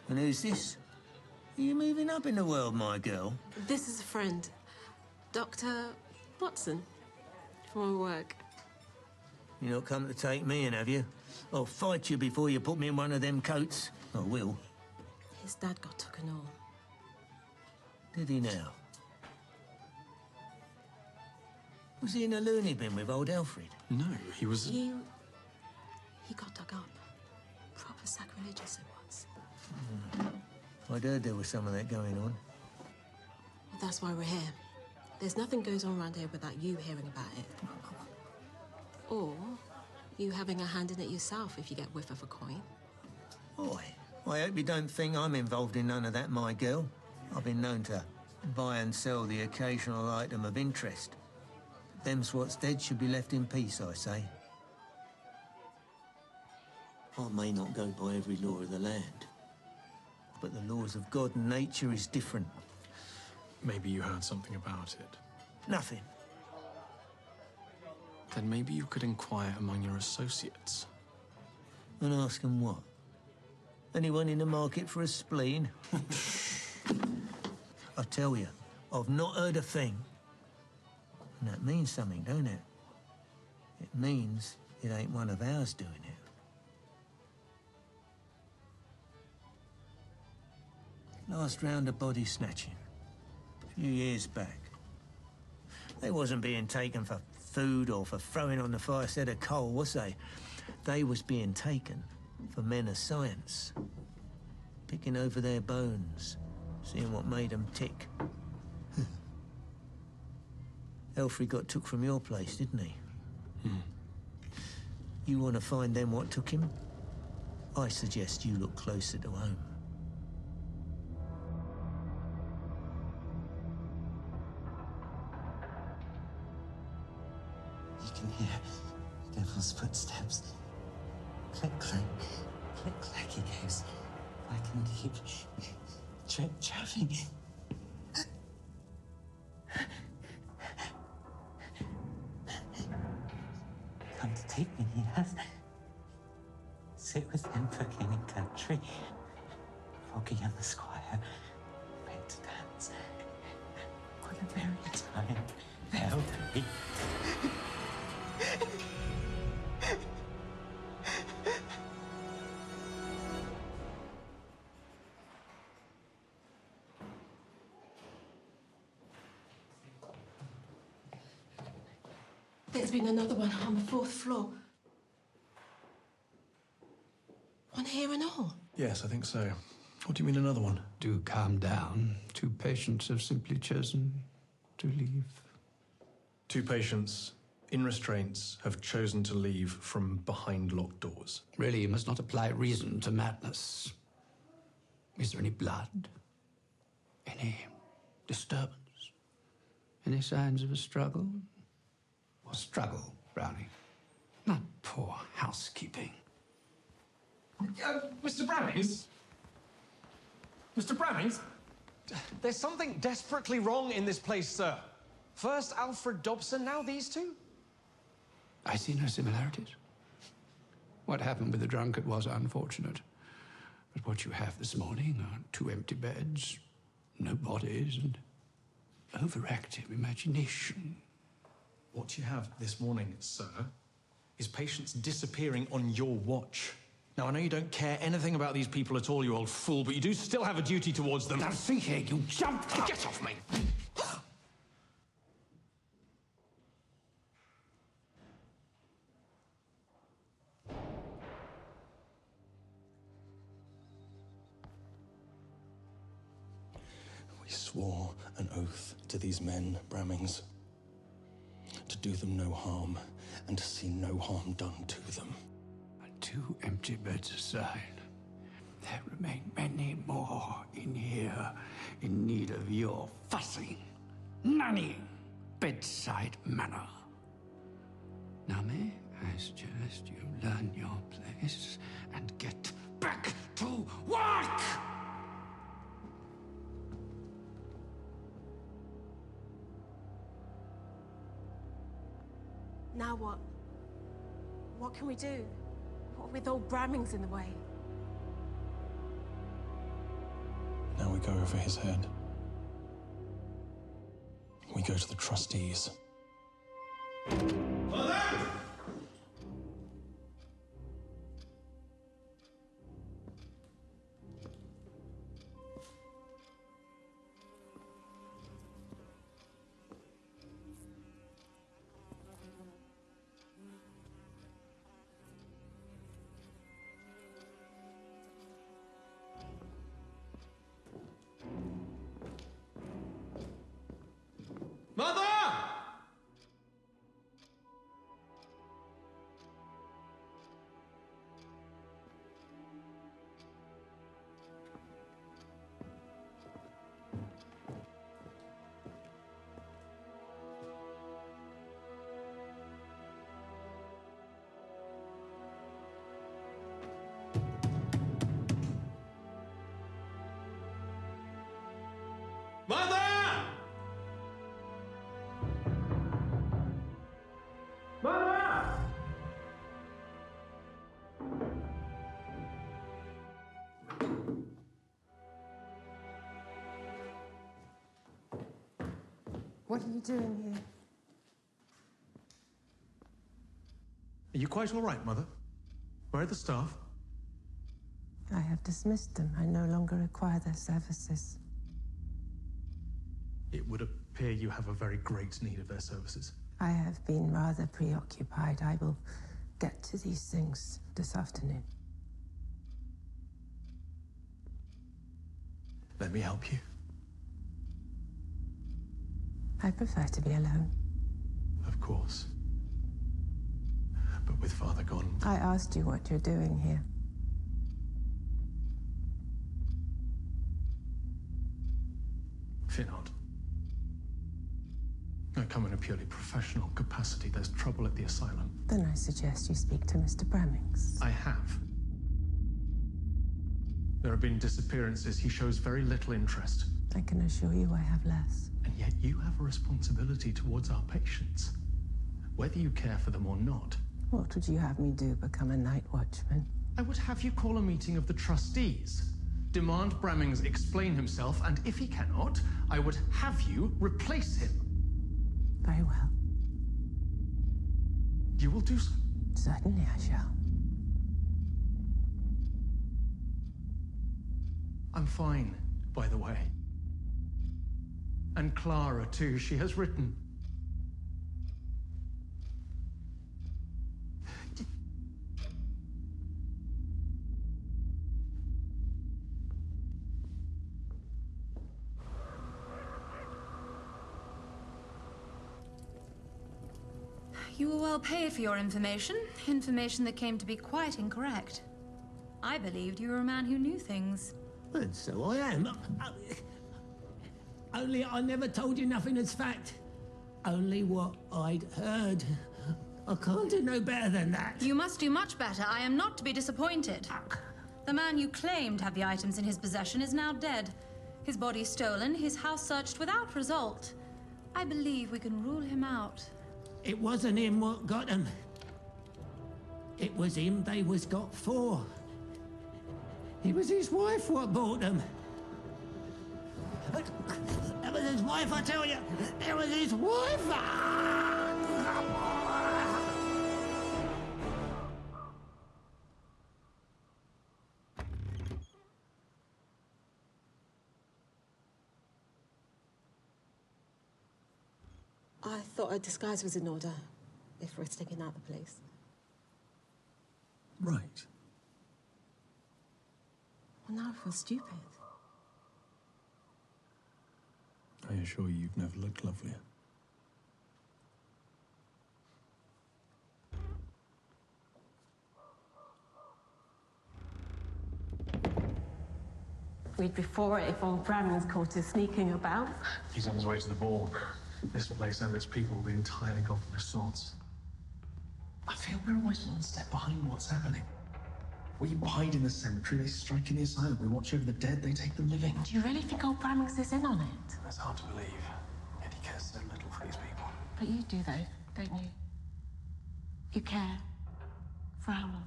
And who's this? Are you moving up in the world, my girl? This is a friend. Dr. Watson. From our work. You not come to take me in, have you? I'll fight you before you put me in one of them coats. I will. His dad got took and all. Did he now? Was he in a loony bin with old Alfred? No, he was... He got dug up. Proper sacrilegious it was. I'd heard there was some of that going on. Well, that's why we're here. There's nothing goes on around here without you hearing about it. Or you having a hand in it yourself if you get whiff of a coin. Oi, I hope you don't think I'm involved in none of that, my girl. I've been known to buy and sell the occasional item of interest. Them's what's dead should be left in peace, I say. I may not go by every law of the land, but the laws of God and nature is different. Maybe you heard something about it. Nothing. Then maybe you could inquire among your associates. And ask them what? Anyone in the market for a spleen? I tell you, I've not heard a thing. And that means something, don't it? It means it ain't one of ours doing it. Last round of body snatching. A few years back. They wasn't being taken for food or for throwing on the fireside of coal, was they? They was being taken for men of science. Picking over their bones, seeing what made them tick. Alfred got took from your place, didn't he? You want to find them what took him? I suggest you look closer to home. You can hear Devil's footsteps. Click, click, click, click, he goes. I can keep trapping. Come to take me, he has. Sit with him for king and country. Foggy and the squire. Bed to dance. What a merry time there'll be. There's been another one on the 4th floor. One here and all. Yes, I think so. What do you mean another one? Do calm down. 2 patients have simply chosen to leave. 2 patients in restraints have chosen to leave from behind locked doors. Really, you must not apply reason to madness. Is there any blood? Any disturbance? Any signs of a struggle? Or struggle, Brownie? Not poor housekeeping. Mr. Brownings? Mr. Brownings? There's something desperately wrong in this place, sir. First Alfred Dobson, now these 2? I see no similarities. What happened with the drunkard was unfortunate. But what you have this morning are 2 empty beds, no bodies, and overactive imagination. What you have this morning, sir, is patients disappearing on your watch. Now, I know you don't care anything about these people at all, you old fool, but you do still have a duty towards them. Now, see here, you jumped up! Get off me! We swore an oath to these men, Brammings, to do them no harm and to see no harm done to them. 2 empty beds aside, there remain many more in here in need of your fussing, nannying, bedside manner. Now, may I suggest you learn your place and get back to work? Now what? What can we do? What with old Brammings in the way? we go over his head. We go to the trustees. Mother! Mother! Mother! What are you doing here? Are you quite all right, Mother? Where are the staff? I have dismissed them. I no longer require their services. It would appear you have a very great need of their services. I have been rather preoccupied. I will get to these things this afternoon. Let me help you. I prefer to be alone. Of course. But with Father gone... I asked you what you're doing here. Fear not. I come in a purely professional capacity. There's trouble at the asylum. Then I suggest you speak to Mr. Brammings. I have. There have been disappearances. He shows very little interest. I can assure you I have less. And yet you have a responsibility towards our patients, whether you care for them or not. What would you have me do, become a night watchman? I would have you call a meeting of the trustees, demand Brammings explain himself, and if he cannot, I would have you replace him. Very well. You will do so? Certainly I shall. I'm fine, by the way. And Clara, too. She has written. You were well paid for your information. Information that came to be quite incorrect. I believed you were a man who knew things. And so I am. Only I never told you nothing as fact. Only what I'd heard. I can't do no better than that. You must do much better. I am not to be disappointed. The man you claimed to have the items in his possession is now dead. His body stolen, his house searched without result. I believe we can rule him out. It wasn't him what got them. It was him they was got for. It was his wife what bought them. It was his wife, I tell you. It was his wife. I thought a disguise was in order if we're sticking out the place. Right. Well, now I feel stupid. I assure you, you've never looked lovelier. We'd be for it if old Brammings caught us sneaking about. He's on his way to the ball. This place and its people will be entirely gone from his thoughts. I feel we're always one step behind what's happening. We hide in the cemetery, they strike in the asylum. We watch over the dead, they take the living. Do you really think old Brammings is in on it? That's hard to believe. Yet he cares so little for these people. But you do, though, don't you? You care for Alma.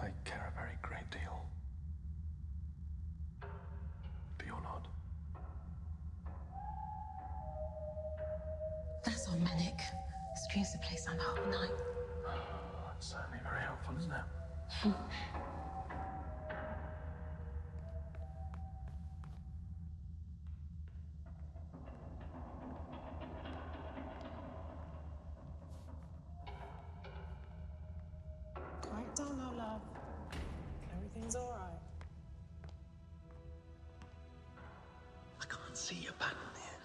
I care a very great deal. or manic. Screams the place down the whole night. That's certainly very helpful, isn't it? Quiet down now, love. Everything's all right. I can't see a pattern here.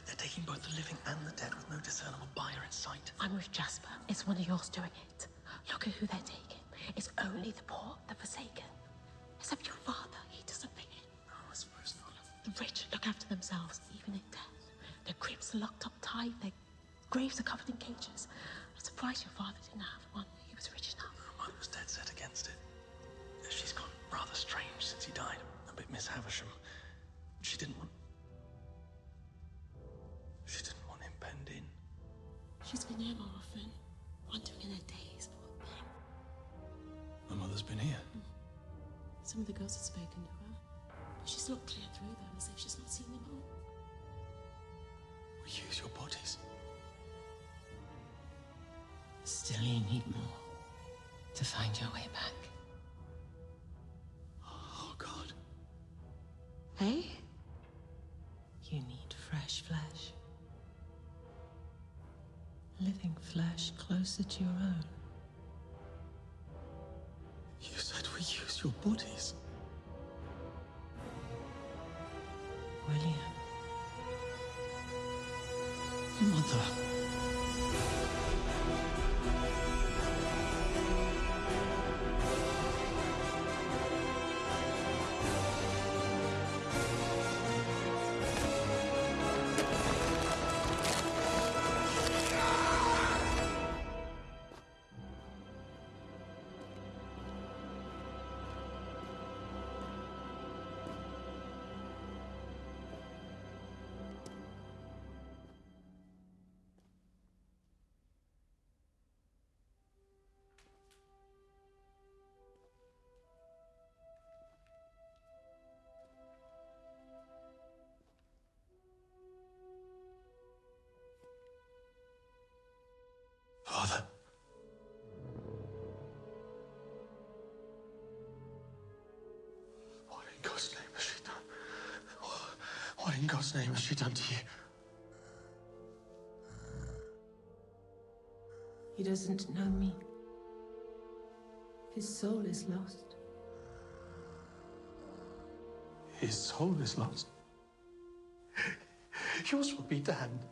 They're taking both the living and the dead with no discernible buyer in sight. I'm with Jasper. It's one of yours doing it. Look at who they're taking. It's only the poor, the forsaken. Except your father, he doesn't fit in. No, I suppose not. The rich look after themselves, even in death. Their crypts are locked up tight, their graves are covered in cages. I'm surprised your father didn't have one. He was rich enough. Mother was dead set against it. She's gone rather strange since he died. A bit Miss Havisham. She didn't want him penned in. She's been here more often, wandering in her days, poor thing. My mother's been here. Some of the girls had spoken to her, but she's looked clear through them as if she's not seen them all. We use your bodies. Still, you need more to find your way back. Oh, God. Hey? You need fresh flesh. Living flesh closer to your own. You said we use your bodies. William. Mother. Father. What in God's name has she done? What in God's name has she done to you? He doesn't know me. His soul is lost. His soul is lost. Yours will be damned.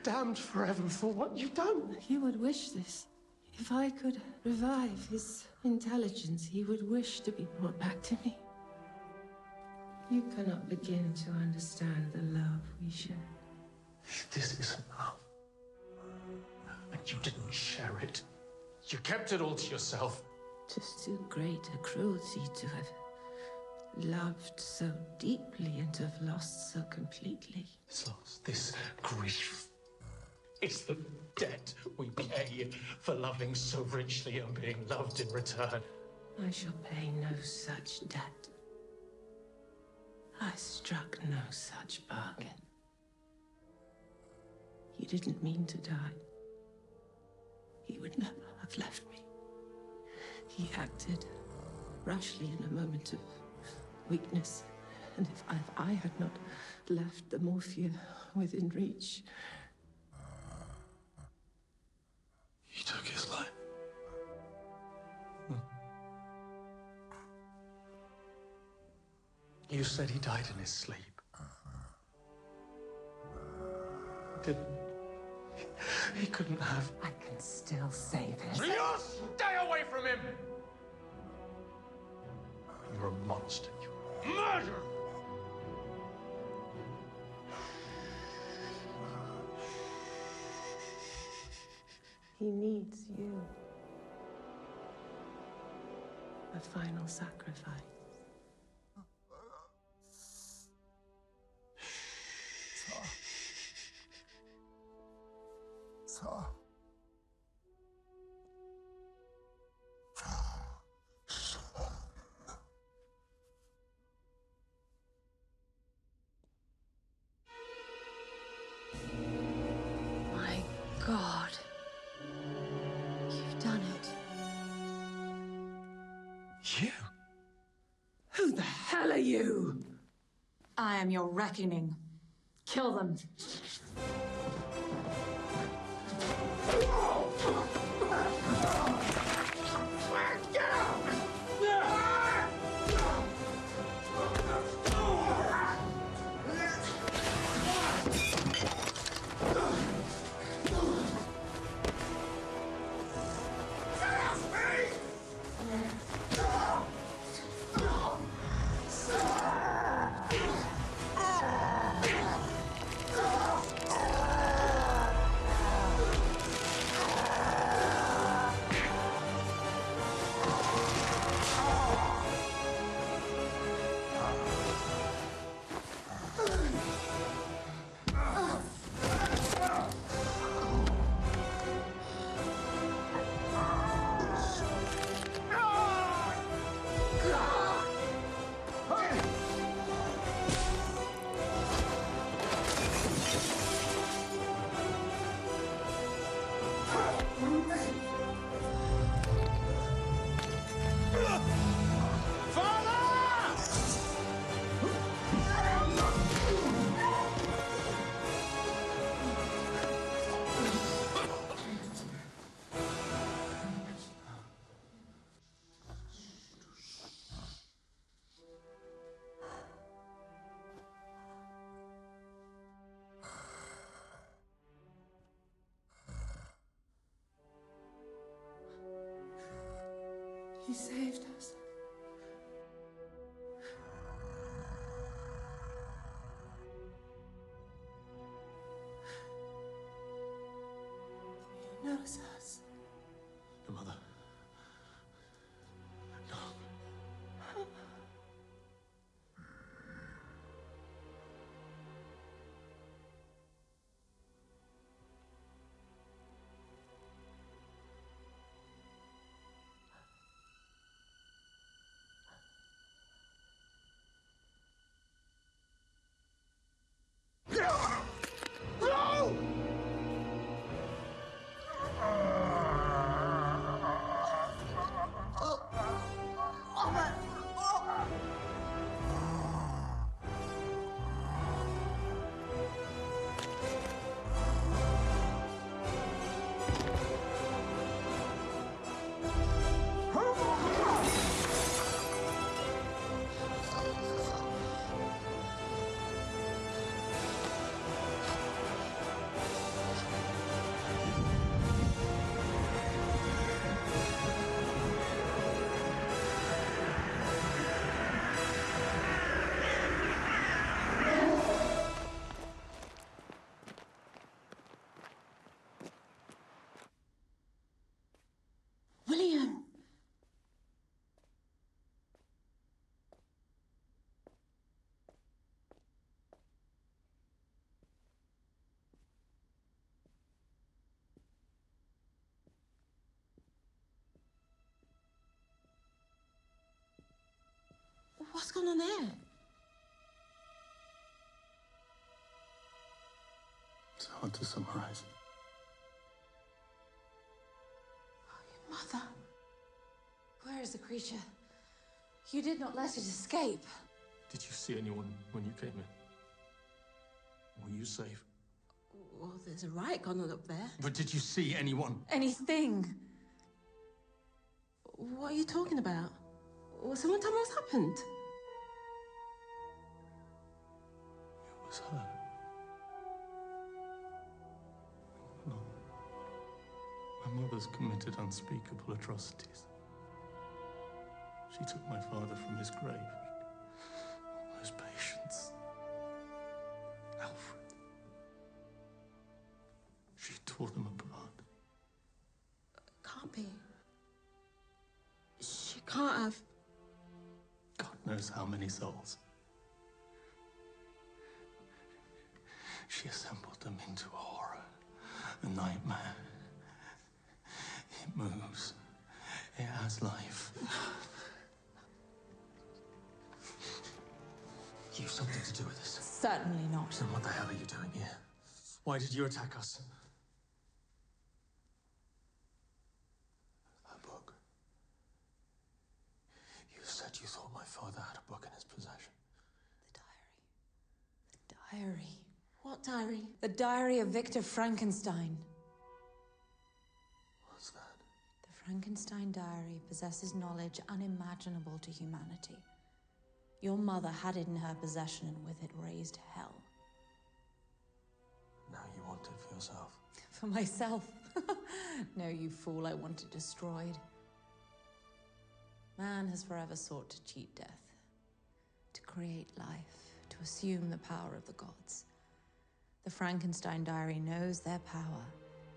Damned forever for what you've done. He would wish this. If I could revive his intelligence, he would wish to be brought back to me. You cannot begin to understand the love we share. This isn't love. And you didn't share it. You kept it all to yourself. Just too great a cruelty to have loved so deeply and to have lost so completely. This loss, this grief, it's the debt we pay for loving so richly and being loved in return. I shall pay no such debt. I struck no such bargain. He didn't mean to die. He would never have left me. He acted rashly in a moment of weakness, and if I had not left the morphia within reach. He took his life. You said he died in his sleep. Didn't. He couldn't have. I can still say this. You stay away from him! You're a monster. You're a murderer! He needs you. A final sacrifice. My hell are you? I am your reckoning. Kill them. You saved us. He knows us. Your mother. No. William! What's going on there? It's hard to summarize. Mother. Where is the creature? You did not let it escape. Did you see anyone when you came in? Were you safe? Well, there's a riot going on up there. But did you see anyone? Anything. What are you talking about? Will someone tell me what's happened? It was her. No. My mother's committed unspeakable atrocities. She took my father from his grave. All those patients. Alfred. She tore them apart. Can't be. She can't have. God knows how many souls. She assembled them into a horror, a nightmare. It moves. It has life. You've something to do with this. Certainly not. Then what the hell are you doing here? Why did you attack us? That book. You said you thought my father had a book in his What diary? The diary of Victor Frankenstein. What's that? The Frankenstein diary possesses knowledge unimaginable to humanity. Your mother had it in her possession and with it raised hell. Now you want it for yourself. For myself? No, you fool, I want it destroyed. Man has forever sought to cheat death, to create life, to assume the power of the gods. The Frankenstein diary knows their power.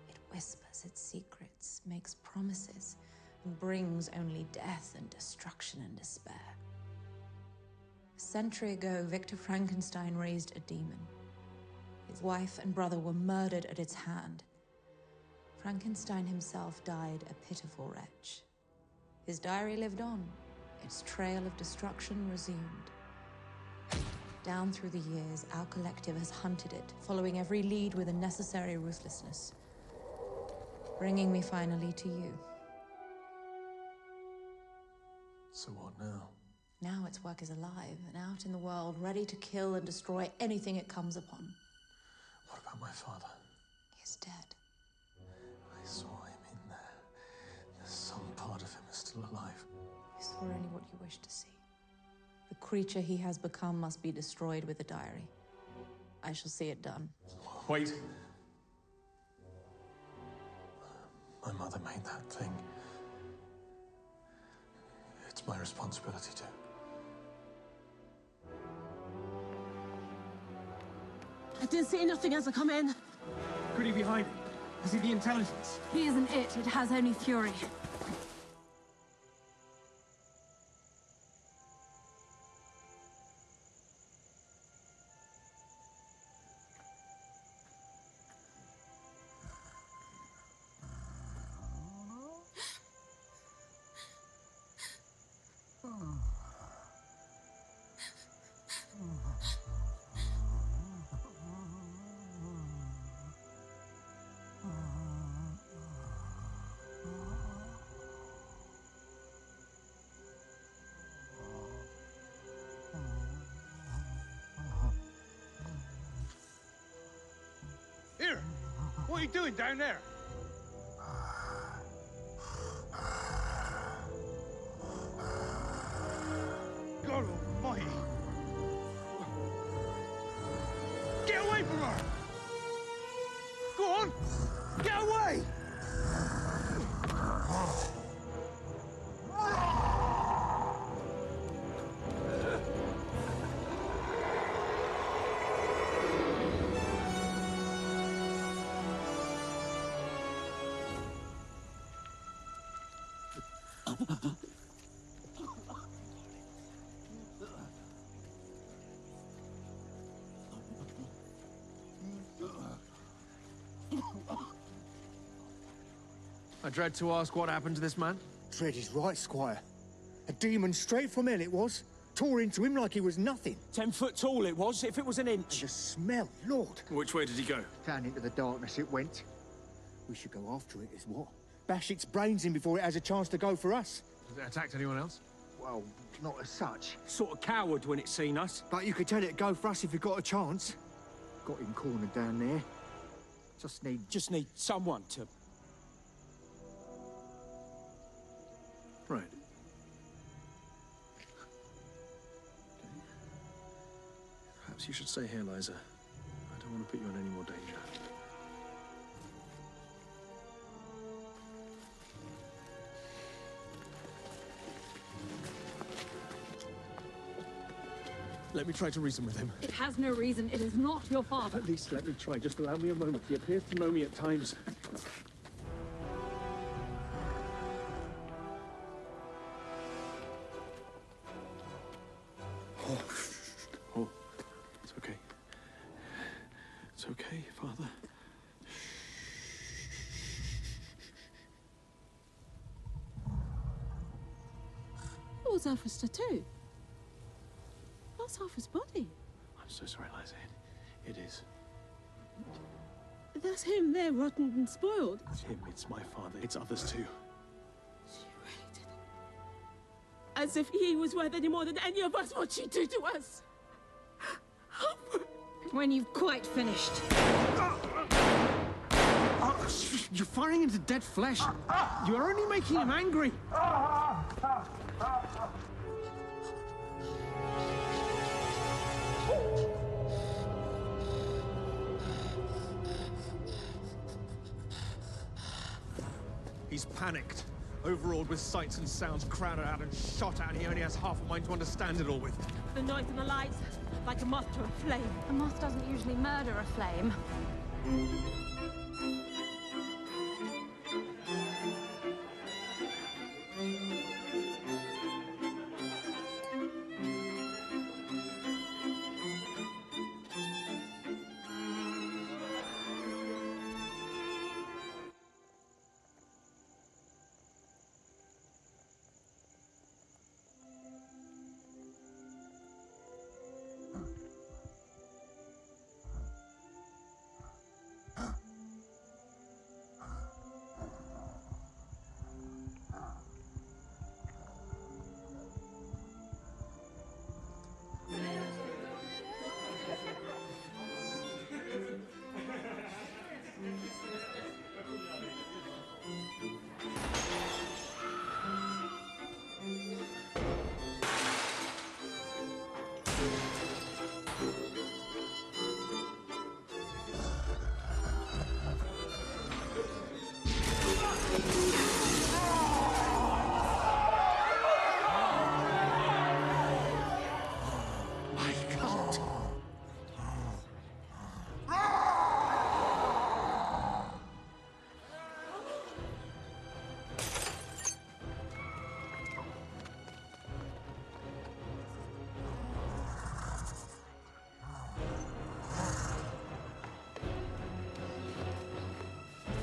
It whispers its secrets, makes promises, and brings only death and destruction and despair. A century ago, Victor Frankenstein raised a demon. His wife and brother were murdered at its hand. Frankenstein himself died a pitiful wretch. His diary lived on, its trail of destruction resumed. Down through the years, our collective has hunted it, following every lead with a necessary ruthlessness, bringing me finally to you. So what now? Now its work is alive and out in the world, ready to kill and destroy anything it comes upon. What about my father? He's dead. I saw him in there. There's some part of him is still alive. You saw only what you wished to see. The creature he has become must be destroyed with the diary. I shall see it done. Wait. My mother made that thing. It's my responsibility to. I didn't see nothing as I come in. Could he be hiding? Is he the intelligence? He isn't it. It has only fury. Here! What are you doing down there? God almighty! Get away from her! Go on! Get away! I dread to ask what happened to this man. Dread is right, Squire. A demon straight from hell it was. Tore into him like he was nothing. 10 foot tall it was, if it was an inch. And the smell, Lord. Which way did he go? Down into the darkness it went. We should go after it as what? Bash its brains in before it has a chance to go for us. Has it attacked anyone else? Well, not as such. Sort of coward when it seen us. But you could tell it go for us if it got a chance. Got him cornered down there. Just need someone to... Right. Perhaps you should stay here, Liza. I don't want to put you in any more danger. Let me try to reason with him. It has no reason. It is not your father. At least let me try. Just allow me a moment. He appears to know me at times. Oh, it's okay. It's okay, Father. It was Alfred's tattoo. That's Alfred's body. I'm so sorry, Liza. It is. That's him there, rotten and spoiled. It's him. It's my father. It's others too. As if he was worth any more than any of us, what she do to us. When you've quite finished. You're firing into dead flesh. You're only making him angry. He's panicked, overawed with sights and sounds crowded out and shot at, and he only has half a mind to understand it all with. The noise and the lights, like a moth to a flame. A moth doesn't usually murder a flame.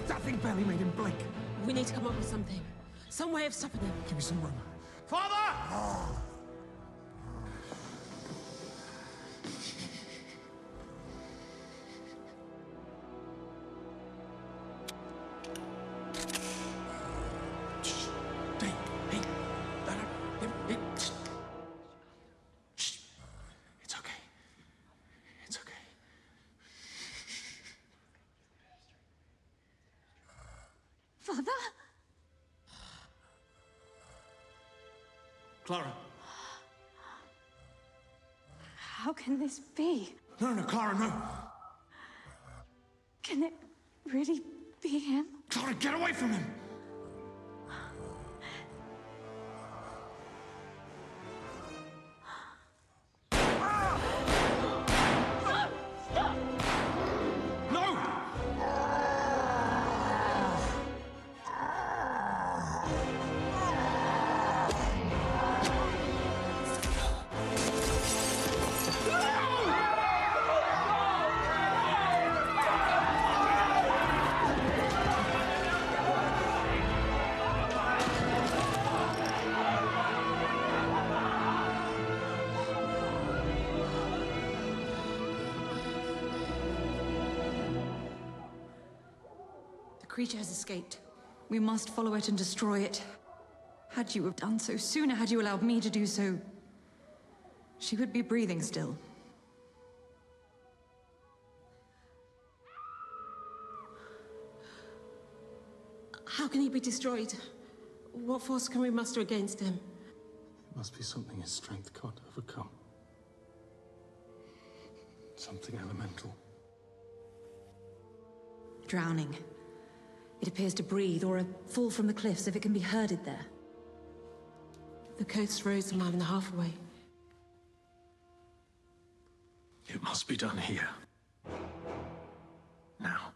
That thing barely made him blink. We need to come up with something. Some way of stopping them. Give me some room. Father! It's okay. It's okay. Father? Clara. How can this be? No, Clara, no. Can it really be him? Clara, get away from him! The creature has escaped. We must follow it and destroy it. Had you have done so sooner, had you allowed me to do so, she would be breathing still. How can he be destroyed? What force can we muster against him? It must be something his strength can't overcome. Something elemental. Drowning. It appears to breathe, or a fall from the cliffs if it can be herded there. The coast rose a mile and a half away. It must be done here. Now.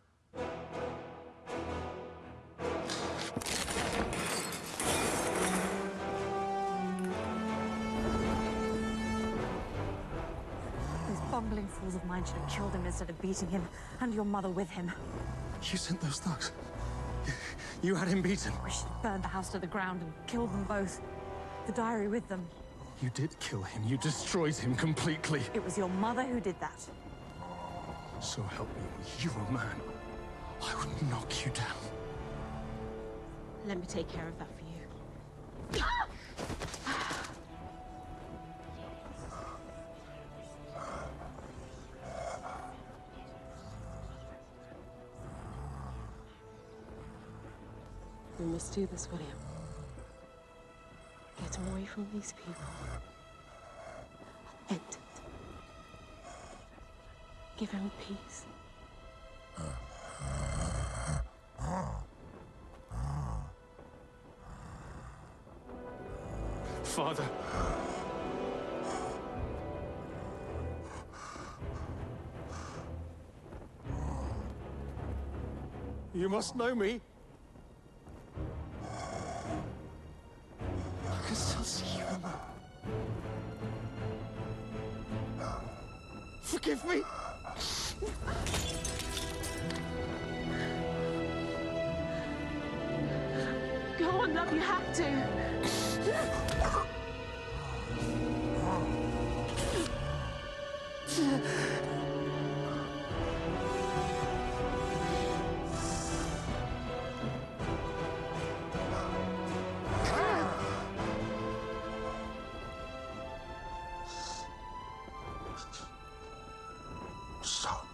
Those bungling fools of mine should have killed him instead of beating him, and your mother with him. You sent those thugs. You had him beaten. We should have burned the house to the ground and killed them both. The diary with them. You did kill him. You destroyed him completely. It was your mother who did that. So help me, you're a man. I would knock you down. Let me take care of that for you. must do this, William. Get him away from these people. End it. Give him peace. Father. You must know me. I can still see you. Forgive me. Go on, love, you have to. Stop.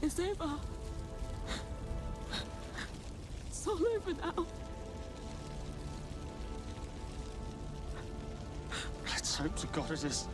It's over. It's all over now. Let's hope to God it is.